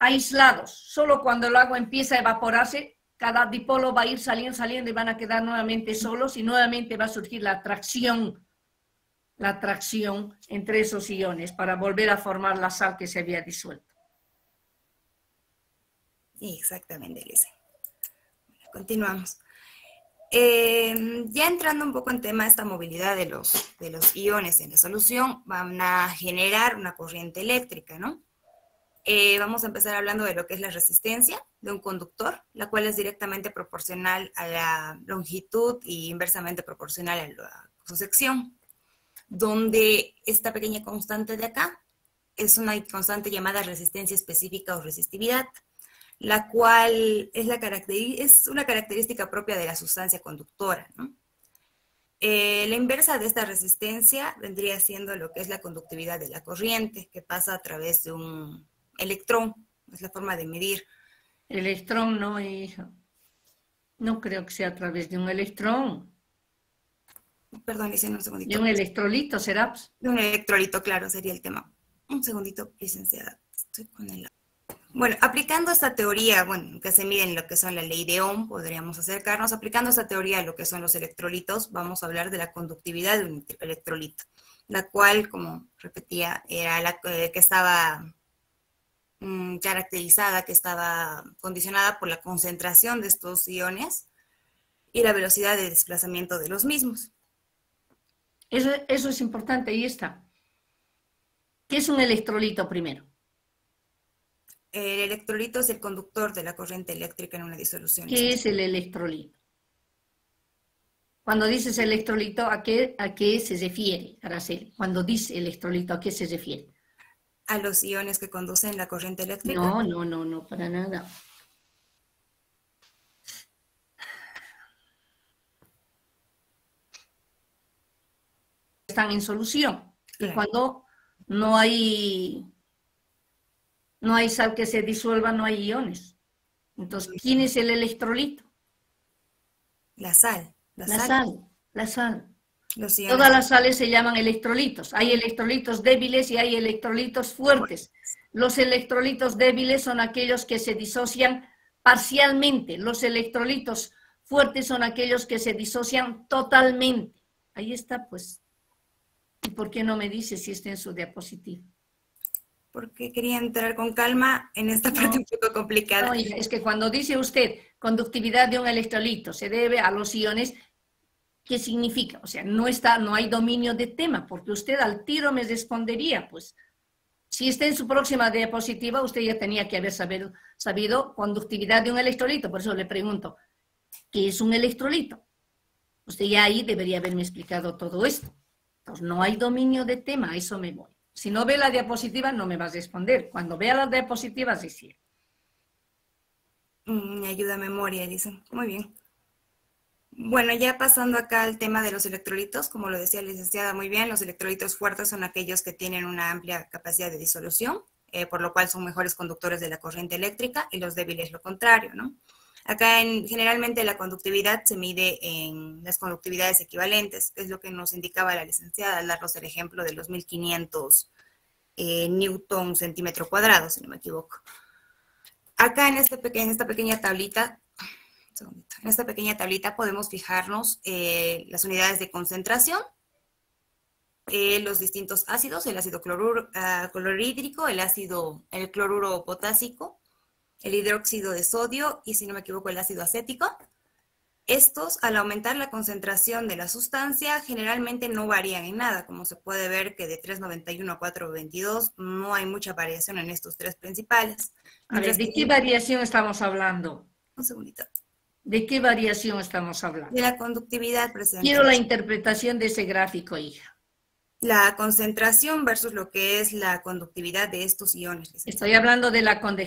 aislados. Solo cuando el agua empieza a evaporarse, cada dipolo va a ir saliendo y van a quedar nuevamente solos y nuevamente va a surgir la atracción entre esos iones para volver a formar la sal que se había disuelto. Exactamente, Elise. Continuamos. Ya entrando un poco en tema de esta movilidad de los iones en la solución, van a generar una corriente eléctrica, ¿no? Vamos a empezar hablando de lo que es la resistencia de un conductor, la cual es directamente proporcional a la longitud y inversamente proporcional a su sección, donde esta pequeña constante de acá es una constante llamada resistencia específica o resistividad, la cual es una característica propia de la sustancia conductora, ¿no? La inversa de esta resistencia vendría siendo lo que es la conductividad de la corriente, que pasa a través de un electrón, es la forma de medir. Electrón no, hija. No creo que sea a través de un electrón. Perdón, Licenciada, un segundito. De un electrolito, ¿será? De un electrolito, claro, sería el tema. Un segundito, licenciada. Estoy con el... Bueno, aplicando esta teoría, que se mide en lo que son la ley de Ohm, podríamos acercarnos. Aplicando esta teoría a lo que son los electrolitos, vamos a hablar de la conductividad de un electrolito, la cual, como repetía, era la que estaba caracterizada, que estaba condicionada por la concentración de estos iones y la velocidad de desplazamiento de los mismos. Eso es importante, ahí está. ¿Qué es un electrolito primero? El electrolito es el conductor de la corriente eléctrica en una disolución. ¿Qué es el electrolito? Cuando dices electrolito, ¿a qué se refiere, Araceli? Cuando dice electrolito, ¿a qué se refiere? ¿A los iones que conducen la corriente eléctrica? No, para nada. Están en solución. Claro. Y cuando no hay sal que se disuelva, no hay iones. Entonces, ¿quién es el electrolito? La sal. La sal. Todas las sales se llaman electrolitos. Hay electrolitos débiles y hay electrolitos fuertes. Los electrolitos débiles son aquellos que se disocian parcialmente. Los electrolitos fuertes son aquellos que se disocian totalmente. Ahí está, pues. ¿Y por qué no me dice si está en su diapositiva? Porque quería entrar con calma en esta parte un poco complicada. No, es que cuando dice usted conductividad de un electrolito se debe a los iones, ¿qué significa? O sea, no hay dominio de tema, porque usted al tiro me respondería, pues, si está en su próxima diapositiva, usted ya tenía que haber sabido conductividad de un electrolito, por eso le pregunto, ¿qué es un electrolito? Usted ya ahí debería haberme explicado todo esto. Entonces, no hay dominio de tema, a eso me voy. Si no ve la diapositiva, no me va a responder. Cuando vea las diapositivas, decía. Me ayuda a memoria, dicen. Muy bien. Bueno, ya pasando acá al tema de los electrolitos, como lo decía la licenciada muy bien, los electrolitos fuertes son aquellos que tienen una amplia capacidad de disolución, por lo cual son mejores conductores de la corriente eléctrica, y los débiles lo contrario, ¿no? Acá generalmente la conductividad se mide en las conductividades equivalentes, que es lo que nos indicaba la licenciada al darnos el ejemplo de los 1500 newton centímetro cuadrado, si no me equivoco. Acá en esta pequeña tablita, podemos fijarnos las unidades de concentración, los distintos ácidos, el ácido clorhídrico, el cloruro potásico, el hidróxido de sodio y, si no me equivoco, el ácido acético. Estos, al aumentar la concentración de la sustancia, generalmente no varían en nada, como se puede ver que de 3,91 a 4,22 no hay mucha variación en estos tres principales. A ver, ¿de qué variación estamos hablando? Un segundito. ¿De qué variación estamos hablando? De la conductividad presente. Quiero la interpretación de ese gráfico, hija. La concentración versus lo que es la conductividad de estos iones. Estoy hablando de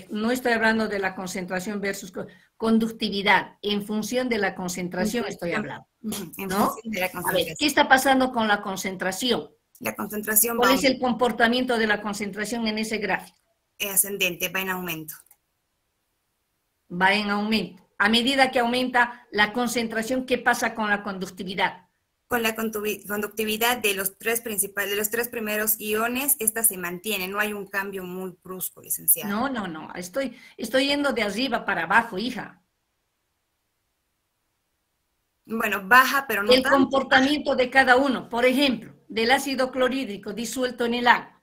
no estoy hablando de la concentración versus conductividad. En función de la concentración estoy hablando. ¿No? A ver, ¿qué está pasando con la concentración? La concentración ¿Cuál es el comportamiento de la concentración en ese gráfico? Ascendente, va en aumento. Va en aumento. A medida que aumenta la concentración, ¿qué pasa con la conductividad? Con la conductividad de los tres primeros iones, esta se mantiene, no hay un cambio muy brusco, licenciada. No, estoy yendo de arriba para abajo, hija. Bueno, baja, pero no el tanto. Comportamiento de cada uno, por ejemplo, del ácido clorhídrico disuelto en el agua,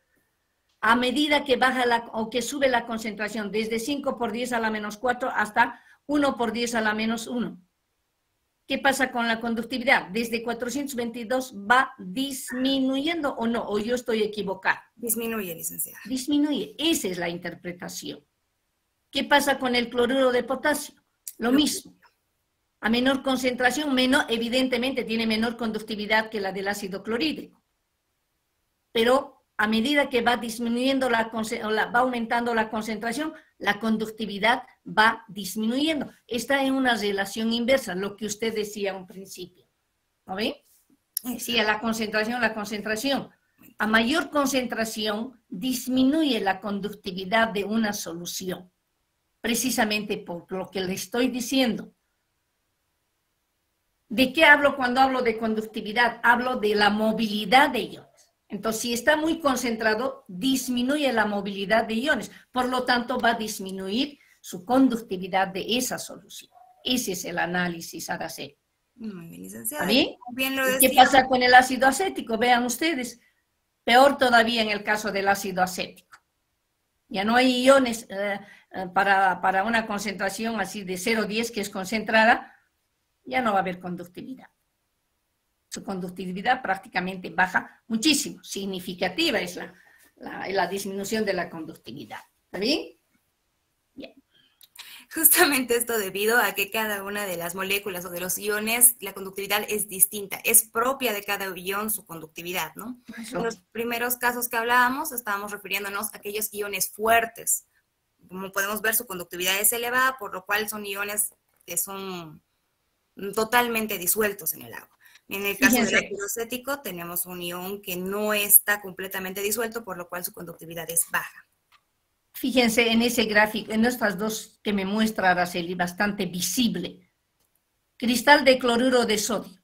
a medida que baja o que sube la concentración, desde 5 por 10 a la menos 4 hasta 1 por 10 a la menos 1. ¿Qué pasa con la conductividad? Desde 422 va disminuyendo o no, o yo estoy equivocada. Disminuye, licenciada. Disminuye, esa es la interpretación. ¿Qué pasa con el cloruro de potasio? Lo mismo. A menor concentración, evidentemente tiene menor conductividad que la del ácido clorhídrico. Pero a medida que va disminuyendo va aumentando la concentración, la conductividad va disminuyendo. Está en una relación inversa, lo que usted decía a un principio. ¿No ve? Decía la concentración. A mayor concentración, disminuye la conductividad de una solución. Precisamente por lo que le estoy diciendo. ¿De qué hablo cuando hablo de conductividad? Hablo de la movilidad de iones. Entonces, si está muy concentrado, disminuye la movilidad de iones. Por lo tanto, va a disminuir su conductividad de esa solución. Ese es el análisis a hacer. Muy bien, licenciada. ¿Bien? Bien lo decía. ¿Qué pasa con el ácido acético? Vean ustedes. Peor todavía en el caso del ácido acético. Ya no hay iones para una concentración así de 0,10 que es concentrada, ya no va a haber conductividad. Su conductividad prácticamente baja muchísimo. Significativa es la disminución de la conductividad. ¿Está bien? Bien. Justamente esto debido a que cada una de las moléculas o de los iones, la conductividad es distinta. Es propia de cada ion su conductividad, ¿no? Eso. En los primeros casos que hablábamos, estábamos refiriéndonos a aquellos iones fuertes. Como podemos ver, su conductividad es elevada, por lo cual son iones que son totalmente disueltos en el agua. En el caso del ácido acético tenemos un ion que no está completamente disuelto, por lo cual su conductividad es baja. Fíjense en ese gráfico, en estas dos que me muestra Araceli, bastante visible. Cristal de cloruro de sodio.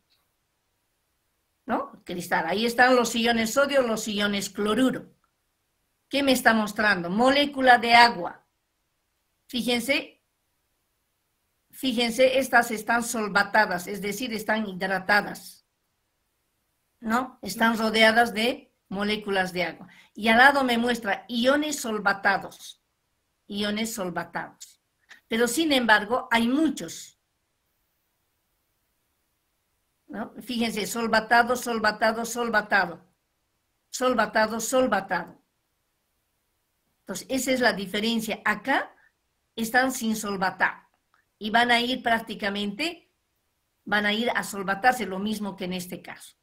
¿No? cristal. Ahí están los iones sodio, los iones cloruro. ¿Qué me está mostrando? Molécula de agua. Fíjense, estas están solvatadas, es decir, están hidratadas, ¿no? Están rodeadas de moléculas de agua. Y al lado me muestra iones solvatados, Pero sin embargo, hay muchos, ¿no? Fíjense, solvatado, solvatado, solvatado, solvatado, solvatado. Entonces, esa es la diferencia. Acá están sin solvatar y van a ir a solvatarse, lo mismo que en este caso.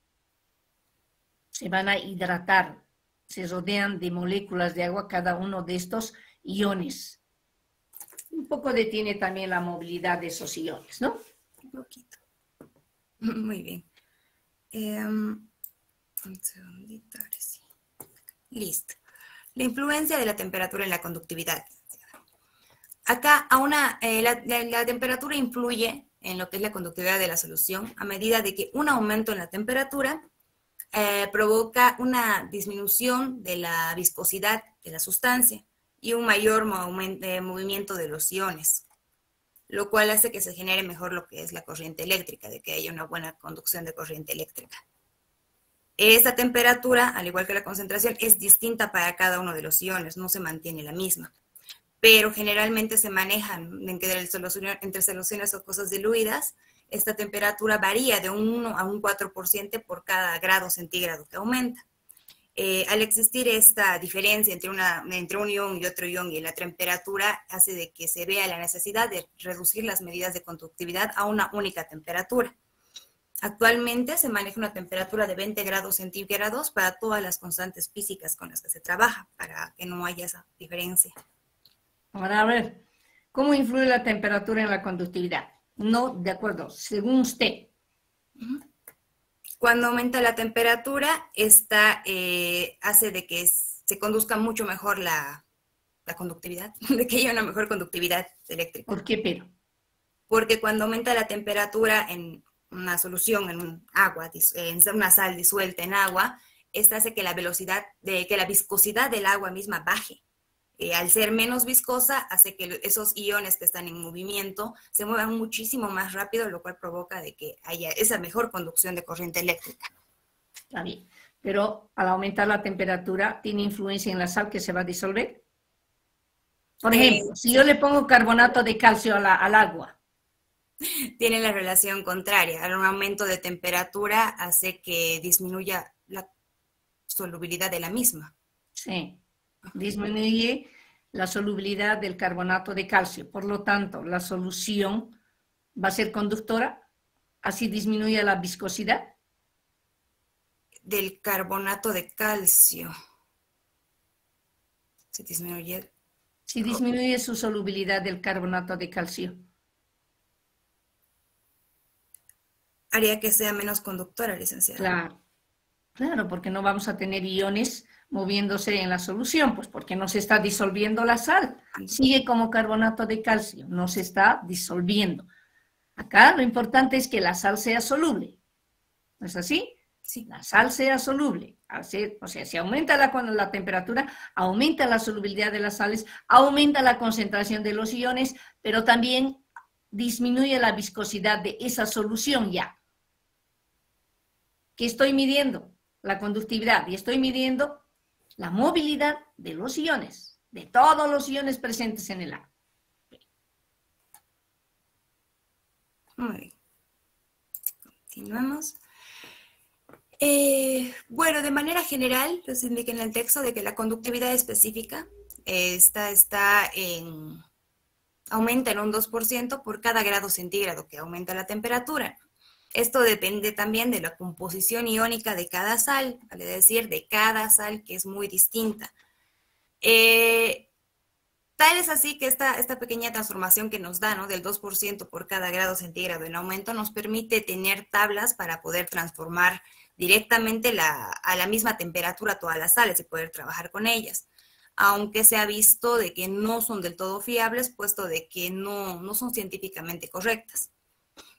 Se van a hidratar, se rodean de moléculas de agua cada uno de estos iones. Un poco detiene también la movilidad de esos iones, ¿no? Un poquito. Muy bien. Un segundito, ahora sí. Listo. La influencia de la temperatura en la conductividad. Acá la temperatura influye en lo que es la conductividad de la solución a medida de que un aumento en la temperatura provoca una disminución de la viscosidad de la sustancia y un mayor movimiento de los iones, lo cual hace que se genere mejor lo que es la corriente eléctrica, de que haya una buena conducción de corriente eléctrica. Esta temperatura, al igual que la concentración, es distinta para cada uno de los iones, no se mantiene la misma, pero generalmente se manejan entre soluciones o cosas diluidas. Esta temperatura varía de un 1 a un 4% por cada grado centígrado que aumenta. Al existir esta diferencia entre un ion y otro ion y la temperatura, hace de que se vea la necesidad de reducir las medidas de conductividad a una única temperatura. Actualmente se maneja una temperatura de 20 grados centígrados para todas las constantes físicas con las que se trabaja, para que no haya esa diferencia. Ahora, a ver, ¿cómo influye la temperatura en la conductividad? No, de acuerdo, según usted. Cuando aumenta la temperatura, esta hace de que se conduzca mucho mejor la conductividad, de que haya una mejor conductividad eléctrica. ¿Por qué, pero? Porque cuando aumenta la temperatura en una solución, en una sal disuelta en agua, esta hace que la viscosidad del agua misma baje. Al ser menos viscosa, hace que esos iones que están en movimiento se muevan muchísimo más rápido, lo cual provoca de que haya esa mejor conducción de corriente eléctrica. Está bien, pero al aumentar la temperatura, ¿tiene influencia en la sal que se va a disolver? Por ejemplo, si yo le pongo carbonato de calcio al agua. Tiene la relación contraria. Un aumento de temperatura hace que disminuya la solubilidad de la misma. Sí. Disminuye la solubilidad del carbonato de calcio. Por lo tanto, la solución va a ser conductora, así disminuye la viscosidad. Del carbonato de calcio. Se disminuye. Si disminuye su solubilidad del carbonato de calcio. Haría que sea menos conductora, licenciada. Claro, porque no vamos a tener iones moviéndose en la solución, pues porque no se está disolviendo la sal, sigue como carbonato de calcio, no se está disolviendo. Acá lo importante es que la sal sea soluble, ¿no es así? Sí. La sal sea soluble, o sea, si aumenta la temperatura, aumenta la solubilidad de las sales, aumenta la concentración de los iones, pero también disminuye la viscosidad de esa solución ya. ¿Qué estoy midiendo? La conductividad, y estoy midiendo la movilidad de los iones, de todos los iones presentes en el agua. Muy bien. Continuamos. Bueno, de manera general, se indica en el texto de que la conductividad específica aumenta en un 2% por cada grado centígrado que aumenta la temperatura. Esto depende también de la composición iónica de cada sal, vale decir, de cada sal, que es muy distinta. Tal es así que esta pequeña transformación que nos da, ¿no?, del 2% por cada grado centígrado en aumento, nos permite tener tablas para poder transformar directamente a la misma temperatura todas las sales y poder trabajar con ellas. Aunque se ha visto de que no son del todo fiables, puesto de que no son científicamente correctas.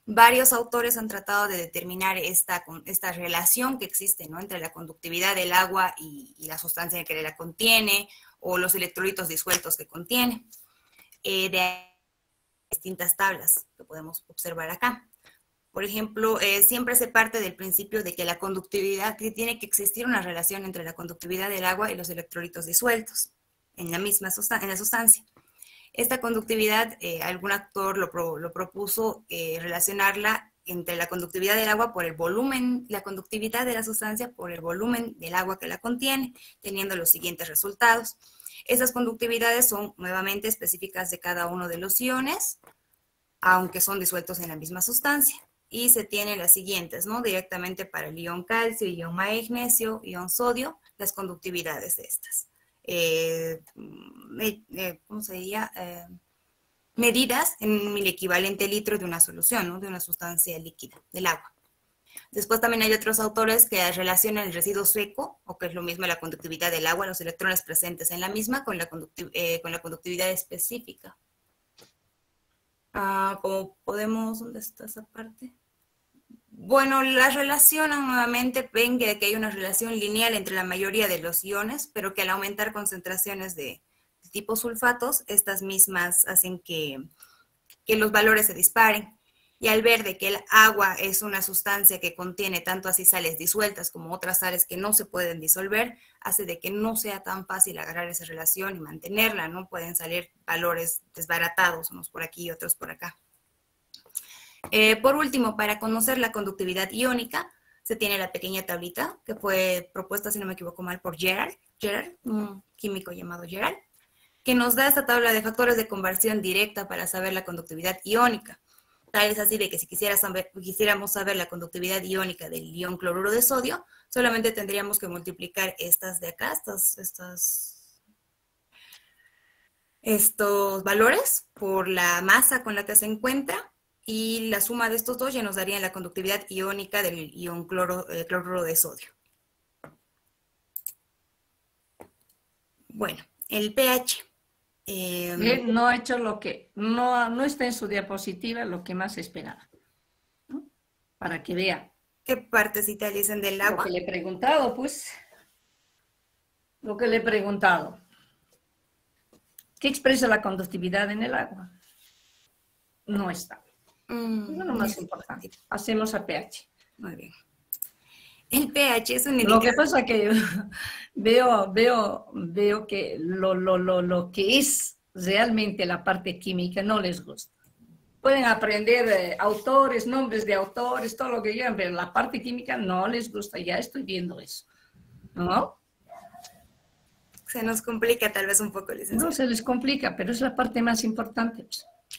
Varios autores han tratado de determinar esta relación que existe, ¿no?, entre la conductividad del agua y la sustancia que la contiene, o los electrolitos disueltos que contiene. De distintas tablas que podemos observar acá. Por ejemplo, siempre se parte del principio de que la conductividad, que tiene que existir una relación entre la conductividad del agua y los electrolitos disueltos en la misma sustancia. Esta conductividad, algún autor lo propuso relacionarla entre la conductividad del agua por el volumen, la conductividad de la sustancia por el volumen del agua que la contiene, teniendo los siguientes resultados. Esas conductividades son nuevamente específicas de cada uno de los iones, aunque son disueltos en la misma sustancia. Y se tienen las siguientes, ¿no?, directamente para el ion calcio, ion magnesio, ion sodio, las conductividades de estas. ¿Cómo se diría? Medidas en el equivalente litro de una solución, ¿no?, de una sustancia líquida, del agua. Después también hay otros autores que relacionan el residuo seco, o que es lo mismo la conductividad del agua, los electrones presentes en la misma, con la conductividad específica. Como podemos, ¿dónde está esa parte? Bueno, las relacionan nuevamente, ven que hay una relación lineal entre la mayoría de los iones, pero que al aumentar concentraciones de tipo sulfatos, estas mismas hacen que los valores se disparen. Y al ver de que el agua es una sustancia que contiene tanto así sales disueltas como otras sales que no se pueden disolver, hace de que no sea tan fácil agarrar esa relación y mantenerla, ¿no? Pueden salir valores desbaratados, unos por aquí y otros por acá. Por último, para conocer la conductividad iónica, se tiene la pequeña tablita que fue propuesta, si no me equivoco mal, por Gerard, un químico llamado Gerard, que nos da esta tabla de factores de conversión directa para saber la conductividad iónica. Tal es así de que si quisiéramos saber la conductividad iónica del ion cloruro de sodio, solamente tendríamos que multiplicar estas de acá, estos valores por la masa con la que se encuentra, y la suma de estos dos ya nos daría la conductividad iónica del ion cloruro de sodio. Bueno, el pH. No ha hecho lo que, no está en su diapositiva lo que más esperaba, ¿no? Para que vea. ¿Qué partecita dicen del agua? Lo que le he preguntado, pues. Lo que le he preguntado. ¿Qué expresa la conductividad en el agua? No está. Eso es lo más importante. Hacemos a pH. Muy bien. El pH es un indicador. Lo que pasa es que veo que lo que es realmente la parte química no les gusta. Pueden aprender autores, nombres de autores, todo lo que quieran, pero la parte química no les gusta. Ya estoy viendo eso, ¿no? Se nos complica tal vez un poco, licenciada. No se les complica, pero es la parte más importante.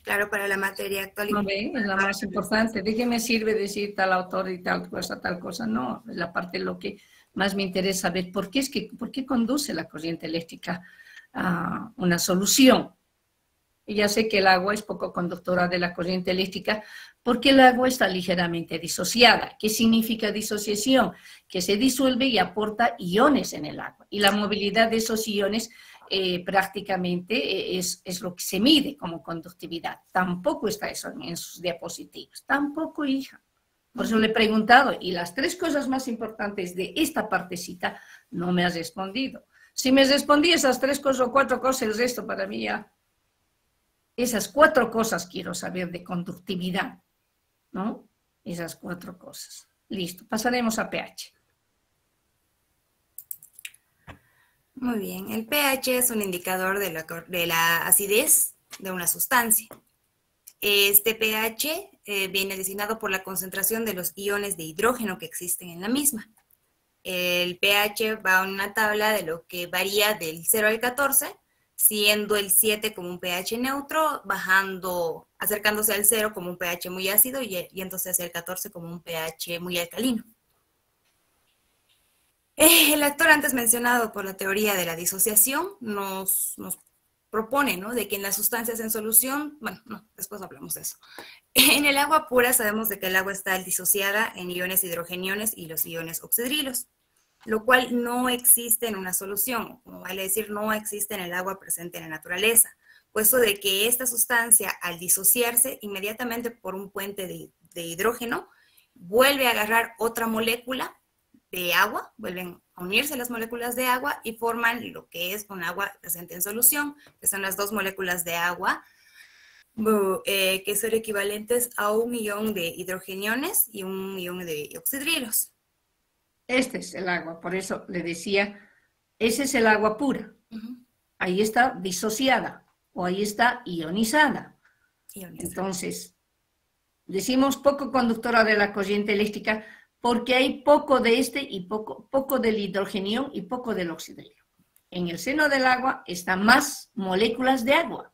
Claro, para la materia actual. No, es la más importante. ¿De qué me sirve decir tal autor y tal cosa? No, es la parte lo que más me interesa ver. ¿Por qué conduce la corriente eléctrica a una solución? Y ya sé que el agua es poco conductora de la corriente eléctrica porque el agua está ligeramente disociada. ¿Qué significa disociación? Que se disuelve y aporta iones en el agua. Y la movilidad de esos iones prácticamente es lo que se mide como conductividad. Tampoco está eso en sus diapositivas. Tampoco, hija. Por eso le he preguntado. Y las tres cosas más importantes de esta partecita no me has respondido. Si me respondí esas 3 cosas o 4 cosas, el resto para mí ya... Esas 4 cosas quiero saber de conductividad, ¿no? Esas 4 cosas. Listo, pasaremos a pH. Muy bien, el pH es un indicador de la acidez de una sustancia. Este pH viene designado por la concentración de los iones de hidrógeno que existen en la misma. El pH va en una tabla de lo que varía del 0 al 14, siendo el 7 como un pH neutro, acercándose al 0 como un pH muy ácido y yéndose hacia el 14 como un pH muy alcalino. El actor antes mencionado por la teoría de la disociación nos propone, ¿no?, de que en las sustancias en solución, bueno, no, después hablamos de eso. En el agua pura sabemos de que el agua está disociada en iones hidrogeniones y los iones oxidrilos, lo cual no existe en una solución, como vale decir, no existe en el agua presente en la naturaleza, puesto de que esta sustancia, al disociarse, inmediatamente por un puente de hidrógeno, vuelve a agarrar otra molécula de agua, vuelven a unirse las moléculas de agua y forman lo que es un agua presente en solución, que son las 2 moléculas de agua, que son equivalentes a 1 ion de hidrogeniones y 1 ion de oxidrilos. Este es el agua, por eso le decía, ese es el agua pura. Ahí está disociada o ahí está ionizada. Entonces, decimos poco conductora de la corriente eléctrica porque hay poco de este y poco del hidrogenión y poco del oxidrilo. En el seno del agua están más moléculas de agua,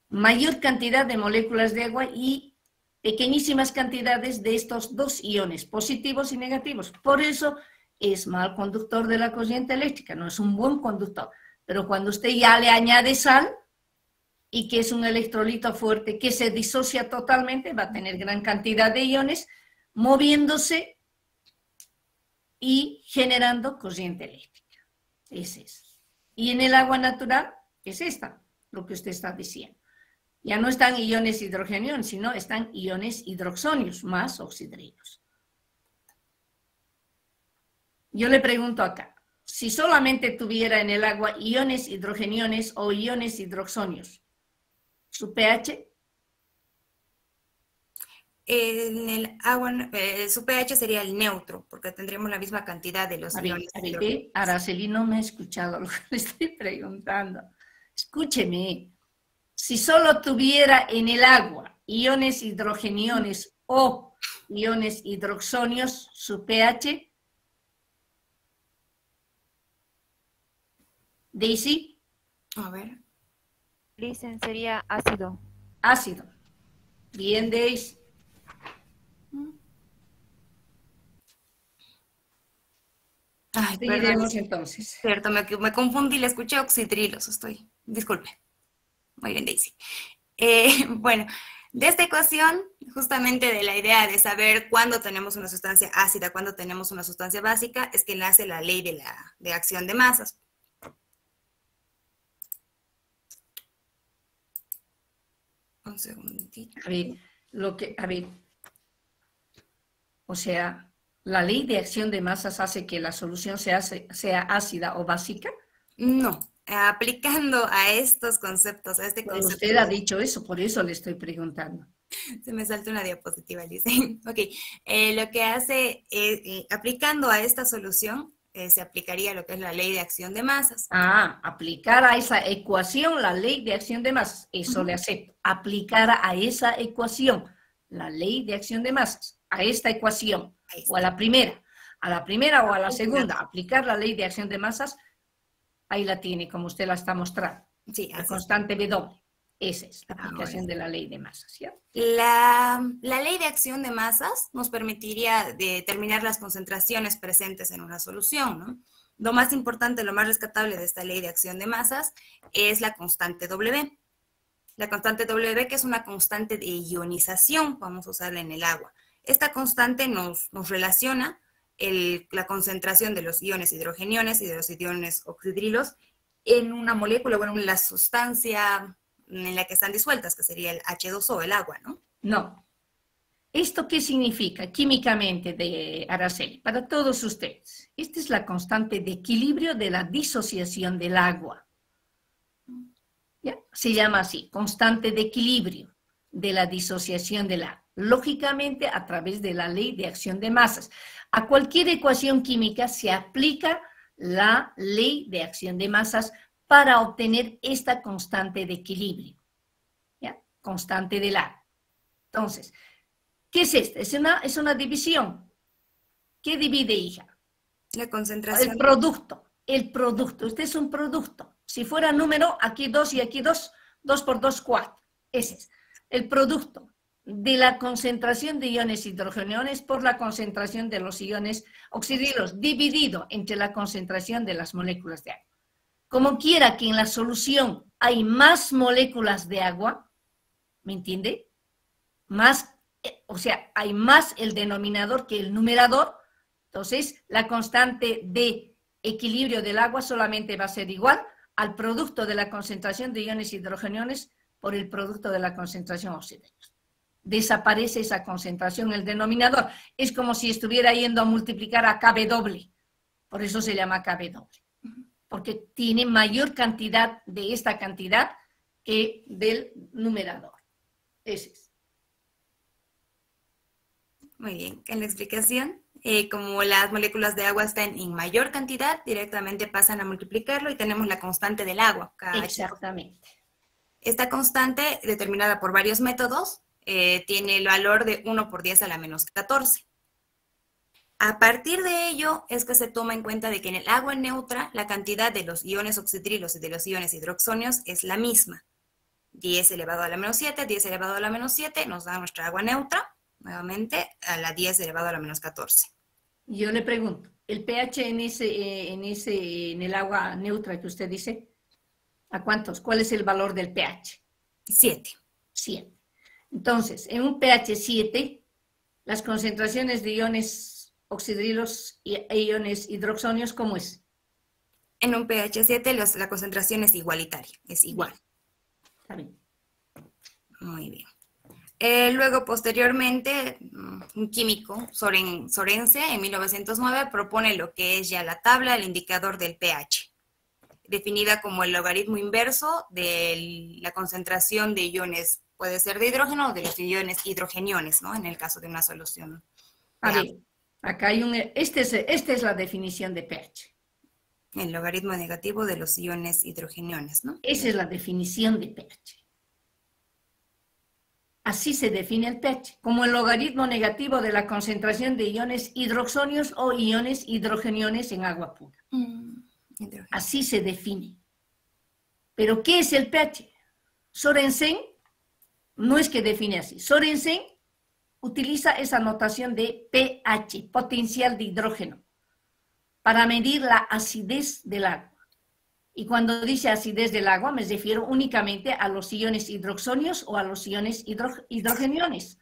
mayor cantidad de moléculas de agua y pequeñísimas cantidades de estos 2 iones, positivos y negativos. Por eso es mal conductor de la corriente eléctrica, no es un buen conductor. Pero cuando usted ya le añade sal, y que es un electrolito fuerte que se disocia totalmente, va a tener gran cantidad de iones moviéndose y generando corriente eléctrica. Ese es. Y en el agua natural es esta, lo que usted está diciendo. Ya no están iones hidrogenión, sino están iones hidroxonios más oxidrilos. Yo le pregunto acá, si solamente tuviera en el agua iones hidrogeniones o iones hidroxonios, ¿su pH? En el agua, su pH sería el neutro, porque tendríamos la misma cantidad de los iones hidrogeniones. Araceli no me ha escuchado lo que le estoy preguntando. Escúcheme. Si solo tuviera en el agua iones hidrogeniones o iones hidroxonios, su pH. Daisy. A ver. Dicen sería ácido. Ácido. Bien, Daisy. Ay, seguiremos entonces. Cierto, me confundí, le escuché oxidrilos, disculpe. Muy bien, Daisy. Bueno, de esta ecuación, justamente de la idea de saber cuándo tenemos una sustancia ácida, cuándo tenemos una sustancia básica, es que nace la ley de acción de masas. Un segundito. O sea, ¿la ley de acción de masas hace que la solución sea ácida o básica? No. Aplicando a estos conceptos, a este concepto. Usted ha dicho eso, por eso le estoy preguntando. Se me salta una diapositiva, dice. Ok, lo que hace, aplicando a esta solución, se aplicaría lo que es la ley de acción de masas. Aplicar a esa ecuación la ley de acción de masas, eso le acepto. Aplicar a esa ecuación la ley de acción de masas, a esta ecuación, o a la primera o a la segunda, aplicar la ley de acción de masas. Ahí la tiene, como usted la está mostrando. Sí, la constante W. Esa es la aplicación de la ley de masas. ¿Ya? La ley de acción de masas nos permitiría determinar las concentraciones presentes en una solución, ¿no? Lo más importante, lo más rescatable de esta ley de acción de masas es la constante W. La constante W, que es una constante de ionización, vamos a usarla en el agua. Esta constante nos relaciona la concentración de los iones hidrogeniones y de los iones oxidrilos en una molécula, bueno, en la sustancia en la que están disueltas, que sería el H2O, el agua, ¿no? No. ¿Esto qué significa químicamente, de Araceli? Para todos ustedes. Esta es la constante de equilibrio de la disociación del agua. ¿Ya? Se llama así, constante de equilibrio de la disociación del agua. Lógicamente, a través de la ley de acción de masas. A cualquier ecuación química se aplica la ley de acción de masas para obtener esta constante de equilibrio, ¿ya? Constante del agua. Entonces, ¿qué es esta? Es una división. ¿Qué divide, hija? La concentración. El producto. Este es un producto. Si fuera número, aquí 2 y aquí 2, 2 por 2, 4. Ese es el producto de la concentración de iones hidrogeniones por la concentración de los iones oxidrilos, dividido entre la concentración de las moléculas de agua. Como quiera que en la solución hay más moléculas de agua, ¿me entiende? Más, o sea, hay más el denominador que el numerador, entonces la constante de equilibrio del agua solamente va a ser igual al producto de la concentración de iones hidrogeniones por el producto de la concentración oxidrilos. desaparece esa concentración en el denominador. Es como si estuviera yendo a multiplicar a KB doble. Por eso se llama KB doble. Porque tiene mayor cantidad de esta cantidad que del numerador. Ese es. Muy bien, en la explicación, como las moléculas de agua están en mayor cantidad, directamente pasan a multiplicarlo y tenemos la constante del agua. Exactamente. Esta constante, determinada por varios métodos, tiene el valor de 1 por 10 a la menos 14. A partir de ello es que se toma en cuenta de que en el agua neutra la cantidad de los iones oxidrilos y de los iones hidroxonios es la misma. 10 elevado a la menos 7, 10 elevado a la menos 7 nos da nuestra agua neutra, nuevamente a la 10 elevado a la menos 14. Yo le pregunto, ¿el pH en el agua neutra que usted dice, a cuántos? ¿Cuál es el valor del pH? 7. 7. Entonces, en un pH 7, las concentraciones de iones oxidrilos e iones hidroxonios, ¿cómo es? En un pH 7 la concentración es igualitaria, es igual. Está bien. Muy bien. Luego, posteriormente, un químico, Sorense, en 1909, propone lo que es ya la tabla, el indicador del pH, definida como el logaritmo inverso de la concentración de iones, puede ser de hidrógeno o de los iones hidrogeniones, ¿no? En el caso de una solución. A ver, acá hay esta es la definición de pH. El logaritmo negativo de los iones hidrogeniones, ¿no? Esa es la definición de pH. Así se define el pH, como el logaritmo negativo de la concentración de iones hidroxonios o iones hidrogeniones en agua pura. Así se define. ¿Pero qué es el pH? Sorensen no es que define así. Sorensen utiliza esa notación de pH, potencial de hidrógeno, para medir la acidez del agua. Y cuando dice acidez del agua, me refiero únicamente a los iones hidroxonios o a los iones hidrogeniones.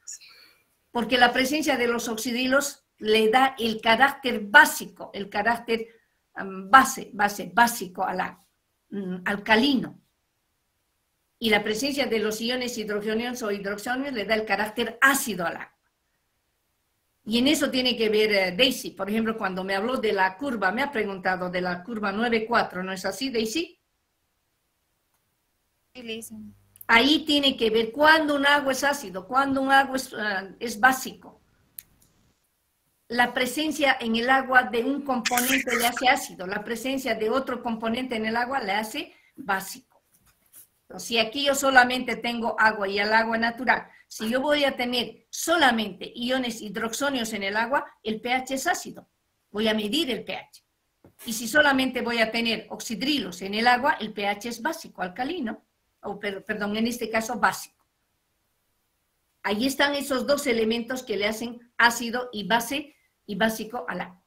Porque la presencia de los oxidrilos le da el carácter básico, el carácter básico al agua, alcalino. Y la presencia de los iones hidrogeniones o hidroxonios le da el carácter ácido al agua. Y en eso tiene que ver Daisy. Por ejemplo, cuando me habló de la curva, me ha preguntado de la curva 9,4, ¿no es así, Daisy? Ahí tiene que ver cuándo un agua es ácido, cuándo un agua es básico. La presencia en el agua de un componente le hace ácido, la presencia de otro componente en el agua le hace básico. Entonces, si aquí yo solamente tengo agua y el agua natural, si yo voy a tener solamente iones hidroxonios en el agua, el pH es ácido. Voy a medir el pH. Y si solamente voy a tener oxidrilos en el agua, el pH es básico, alcalino. Perdón, en este caso básico. Ahí están esos dos elementos que le hacen ácido y básico al agua.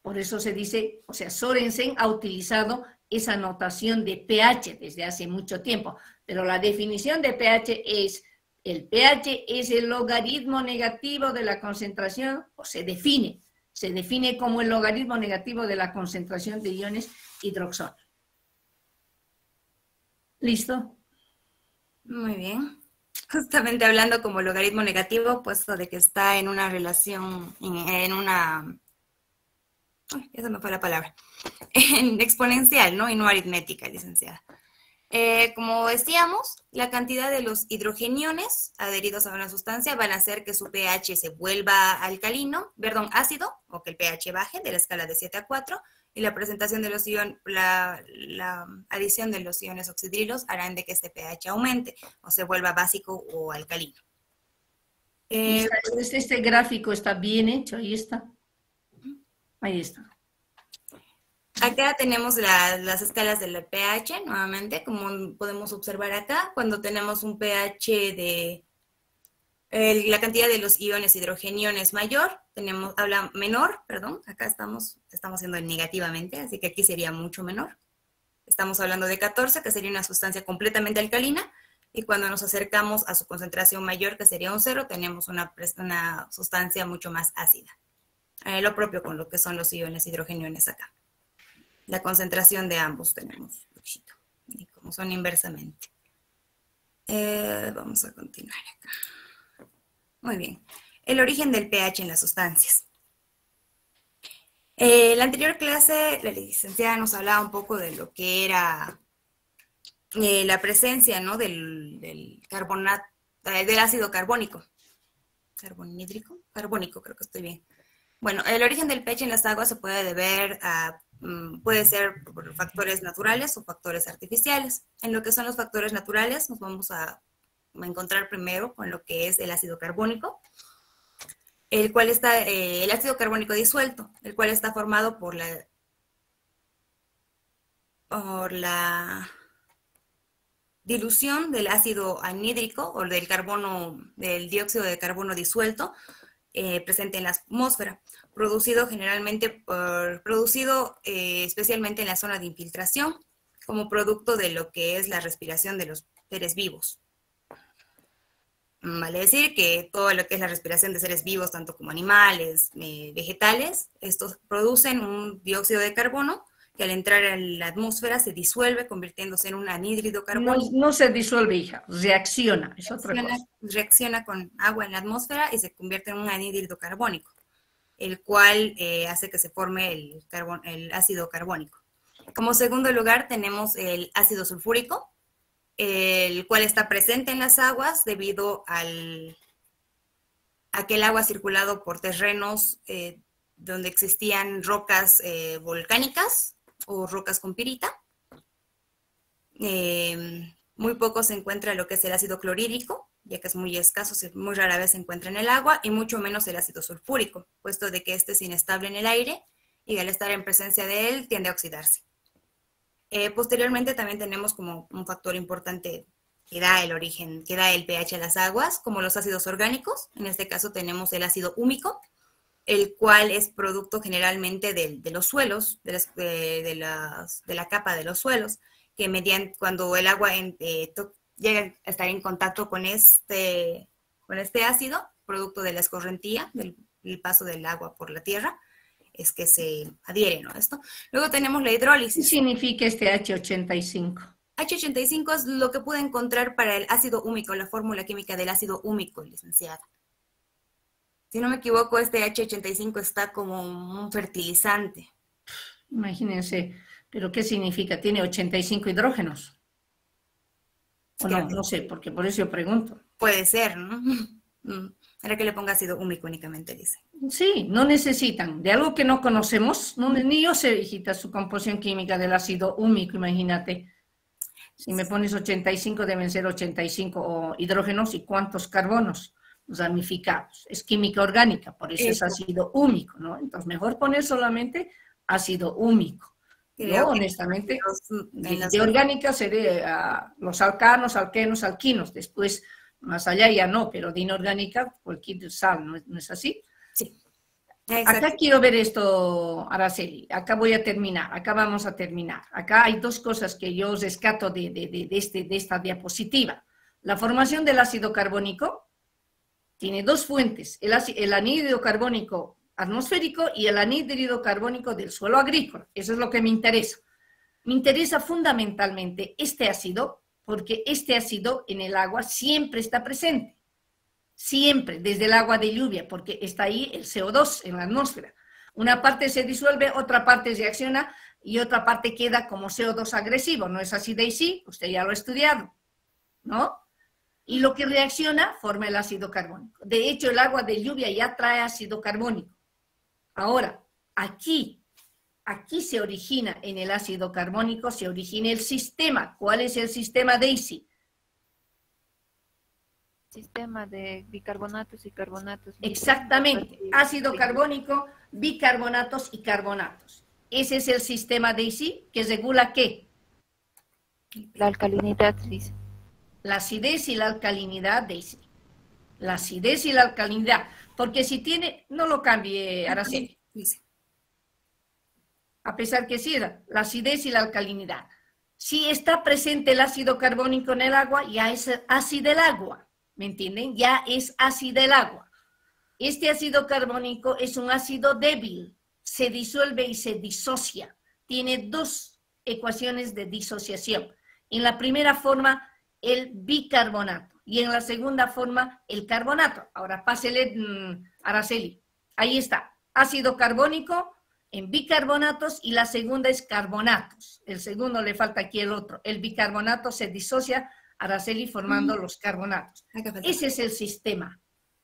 Por eso se dice, o sea, Sorensen ha utilizado esa notación de pH desde hace mucho tiempo, pero la definición de pH es, el pH es el logaritmo negativo de la concentración, o se define como el logaritmo negativo de la concentración de iones hidroxonios. ¿Listo? Muy bien. Justamente hablando como logaritmo negativo, puesto de que está en una relación, ya se me fue la palabra, en exponencial, ¿no? Y no aritmética, licenciada. Como decíamos, la cantidad de los hidrogeniones adheridos a una sustancia van a hacer que su pH se vuelva ácido, o que el pH baje de la escala de 7 a 4, y la presentación de los iones, la adición de los iones oxidrilos harán de que este pH aumente, o se vuelva básico o alcalino. Este gráfico está bien hecho, ahí está. Ahí está. Acá tenemos las escalas del pH, nuevamente, como podemos observar acá, cuando tenemos un pH de la cantidad de los iones hidrogeniones mayor, acá estamos haciendo negativamente, así que aquí sería mucho menor. Estamos hablando de 14, que sería una sustancia completamente alcalina, y cuando nos acercamos a su concentración mayor, que sería un 0, tenemos una sustancia mucho más ácida. Lo propio con lo que son los iones hidrogeniones acá. La concentración de ambos tenemos, y como son inversamente. Vamos a continuar acá. Muy bien. El origen del pH en las sustancias. La anterior clase, la licenciada nos hablaba un poco de lo que era la presencia, ¿no? del carbonato, del ácido carbónico. ¿Carbonídrico? Carbónico, creo que estoy bien. Bueno, el origen del pH en las aguas se puede deber a, puede ser por factores naturales o factores artificiales. En lo que son los factores naturales, nos vamos a encontrar primero con lo que es el ácido carbónico, el cual está, el ácido carbónico disuelto, el cual está formado por la dilución del ácido anhídrico o del carbono, del dióxido de carbono disuelto presente en la atmósfera, producido generalmente, especialmente en la zona de infiltración, como producto de lo que es la respiración de los seres vivos. Vale decir que todo lo que es la respiración de seres vivos, tanto como animales, vegetales, estos producen un dióxido de carbono que al entrar en la atmósfera se disuelve, convirtiéndose en un anhídrido carbónico. No se disuelve, hija, reacciona, es otra cosa. Reacciona con agua en la atmósfera y se convierte en un anhídrido carbónico, el cual hace que se forme el ácido carbónico. Como segundo lugar tenemos el ácido sulfúrico, el cual está presente en las aguas debido a que el agua ha circulado por terrenos donde existían rocas volcánicas o rocas con pirita. Muy poco se encuentra lo que es el ácido clorhídrico, ya que es muy escaso, muy rara vez se encuentra en el agua, y mucho menos el ácido sulfúrico, puesto de que este es inestable en el aire y al estar en presencia de él tiende a oxidarse. Posteriormente también tenemos como un factor importante que da el origen, que da el pH a las aguas, como los ácidos orgánicos. En este caso tenemos el ácido húmico, el cual es producto generalmente de los suelos, de la capa de los suelos, que cuando el agua llega a estar en contacto con este ácido, producto de la escorrentía, del paso del agua por la tierra, es que se adhiere, ¿no? Esto. Luego tenemos la hidrólisis. ¿Qué significa este H85? H85 es lo que pude encontrar para el ácido húmico, la fórmula química del ácido húmico, licenciada. Si no me equivoco, este H85 está como un fertilizante. Imagínense, ¿pero qué significa? ¿Tiene 85 hidrógenos? O no, no sé, porque por eso yo pregunto. Puede ser, ¿no? Ahora que le ponga ácido húmico únicamente, dice. Sí, no necesitan. De algo que no conocemos, ni yo sé, hijita, su composición química del ácido húmico, imagínate. Si me pones 85, deben ser 85 hidrógenos y cuántos carbonos ramificados. Es química orgánica, por eso es ácido húmico, ¿no? Entonces, mejor poner solamente ácido húmico. Yo, honestamente, de orgánica sería los alcanos, alquenos, alquinos. Después, más allá ya no, pero de inorgánica, cualquier sal, ¿no es así? Sí. Acá quiero ver esto, Araceli. Acá voy a terminar, acá vamos a terminar. Acá hay dos cosas que yo rescato de esta diapositiva. La formación del ácido carbónico tiene dos fuentes, el anhídrido carbónico atmosférico y el anhídrido carbónico del suelo agrícola. Eso es lo que me interesa. Me interesa fundamentalmente este ácido, porque este ácido en el agua siempre está presente. Siempre, desde el agua de lluvia, porque está ahí el CO2 en la atmósfera. Una parte se disuelve, otra parte reacciona y otra parte queda como CO2 agresivo. ¿No es así, Daisy? Usted ya lo ha estudiado, ¿no? Y lo que reacciona forma el ácido carbónico. De hecho, el agua de lluvia ya trae ácido carbónico. Ahora, aquí se origina en el ácido carbónico, se origina el sistema. ¿Cuál es el sistema, Daisy? Sistema de bicarbonatos y carbonatos. Exactamente, ácido carbónico, bicarbonatos y carbonatos. Ese es el sistema Daisy que regula ¿qué? La alcalinidad, dice. La acidez y la alcalinidad, Daisy. La acidez y la alcalinidad. Porque si tiene, no lo cambie, Araceli. A pesar que sí, la acidez y la alcalinidad. Si está presente el ácido carbónico en el agua, ya es ácido el agua. ¿Me entienden? Ya es ácido el agua. Este ácido carbónico es un ácido débil, se disuelve y se disocia. Tiene dos ecuaciones de disociación. En la primera forma, el bicarbonato. y en la segunda forma el carbonato. Ahora pásele, Araceli. Ahí está, ácido carbónico en bicarbonatos y la segunda es carbonatos. El segundo le falta aquí el otro. El bicarbonato se disocia, Araceli, formando los carbonatos. Ese es el sistema.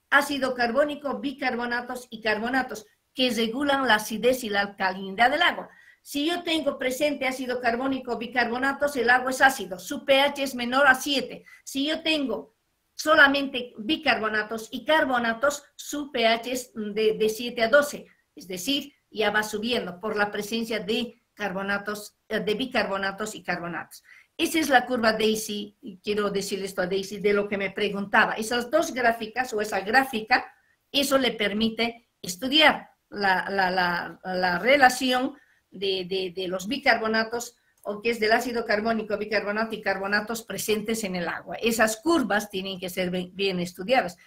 Ácido carbónico, bicarbonatos y carbonatos que regulan la acidez y la alcalinidad del agua. Si yo tengo presente ácido carbónico, bicarbonatos, el agua es ácido, su pH es menor a 7. Si yo tengo solamente bicarbonatos y carbonatos, su pH es de 7 a 12, es decir, ya va subiendo por la presencia de carbonatos, de bicarbonatos y carbonatos. Esa es la curva Daisy, y quiero decirle esto a Daisy, de lo que me preguntaba. Esas dos gráficas, o esa gráfica, eso le permite estudiar la relación de los bicarbonatos, o que es del ácido carbónico, bicarbonato y carbonatos presentes en el agua. Esas curvas tienen que ser bien estudiadas.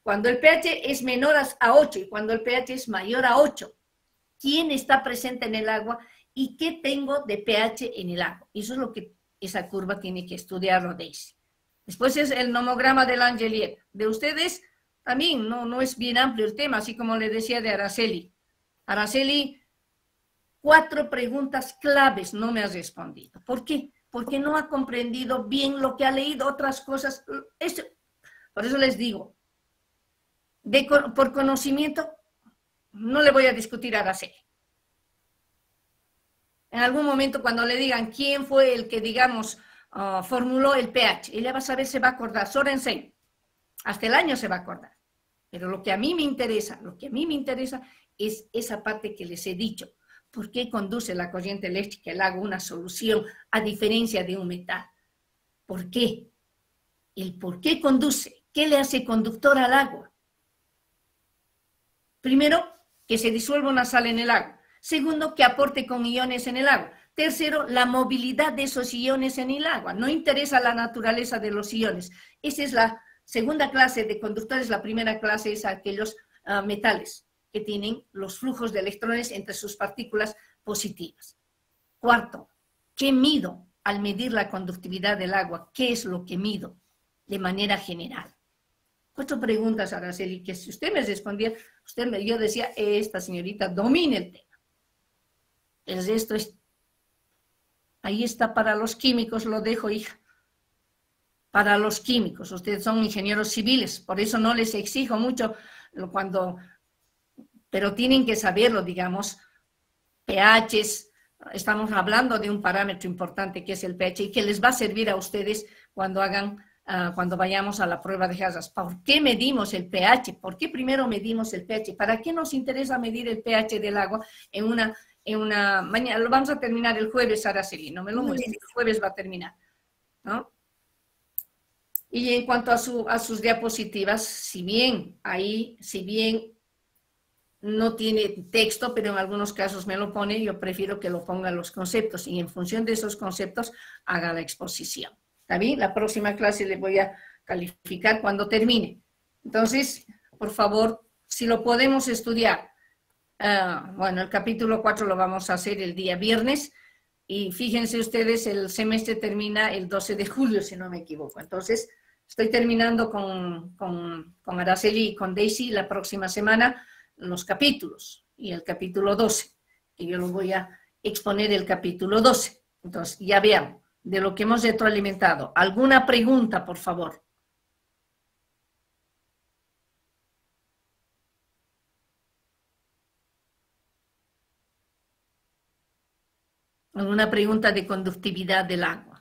Cuando el pH es menor a 8 y cuando el pH es mayor a 8, ¿quién está presente en el agua y qué tengo de pH en el agua? Eso es lo que esa curva tiene que estudiarlo, Daisy. Después es el nomograma del Langelier. De ustedes también no es bien amplio el tema, así como le decía de Araceli. Araceli, 4 preguntas claves no me has respondido. ¿Por qué? Porque no ha comprendido bien lo que ha leído, otras cosas. Por eso les digo, por conocimiento, no le voy a discutir a Araceli. En algún momento cuando le digan quién fue el que, digamos, formuló el pH, ella va a saber, se va a acordar. Sorensen, hasta el año se va a acordar. Pero lo que a mí me interesa, es esa parte que les he dicho. ¿Por qué conduce la corriente eléctrica el agua una solución a diferencia de un metal? ¿Por qué? El por qué conduce. ¿Qué le hace conductor al agua? Primero, que se disuelva una sal en el agua. Segundo, que aporte con iones en el agua. Tercero, la movilidad de esos iones en el agua. No interesa la naturaleza de los iones. Esa es la segunda clase de conductores. La primera clase es aquellos metales que tienen los flujos de electrones entre sus partículas positivas. Cuarto, ¿qué mido al medir la conductividad del agua? ¿Qué es lo que mido de manera general? 4 preguntas, Araceli, que si usted me respondía, yo decía, esta señorita domina el tema. El resto es, ahí está para los químicos, lo dejo, hija. Para los químicos, ustedes son ingenieros civiles, por eso no les exijo mucho pero tienen que saberlo, digamos, pHs, estamos hablando de un parámetro importante que es el pH y que les va a servir a ustedes cuando vayamos a la prueba de Hazard. ¿Por qué medimos el pH? ¿Por qué primero medimos el pH? ¿Para qué nos interesa medir el pH del agua mañana? Lo vamos a terminar el jueves, Araceli, no me lo muestres, el jueves va a terminar, ¿no? Y en cuanto a sus diapositivas, si bien no tiene texto, pero en algunos casos me lo pone, yo prefiero que lo ponga los conceptos y en función de esos conceptos haga la exposición. ¿Está bien? La próxima clase le voy a calificar cuando termine. Entonces, por favor, si lo podemos estudiar. Bueno, el capítulo 4 lo vamos a hacer el día viernes y fíjense ustedes, el semestre termina el 12 de julio, si no me equivoco. Entonces, estoy terminando con Araceli y con Daisy la próxima semana los capítulos y el capítulo 12, que yo lo voy a exponer el capítulo 12. Entonces, ya vean, de lo que hemos retroalimentado. ¿Alguna pregunta, por favor? ¿Alguna pregunta de conductividad del agua?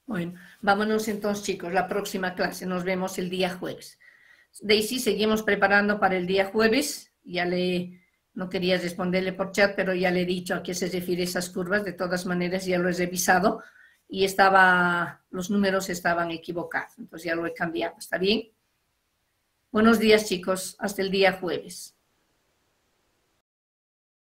Bueno, vámonos entonces, chicos, la próxima clase. Nos vemos el día jueves. Daisy, seguimos preparando para el día jueves. No quería responderle por chat, pero ya le he dicho a qué se refiere esas curvas. De todas maneras, ya lo he revisado y los números estaban equivocados. Entonces ya lo he cambiado. ¿Está bien? Buenos días, chicos. Hasta el día jueves.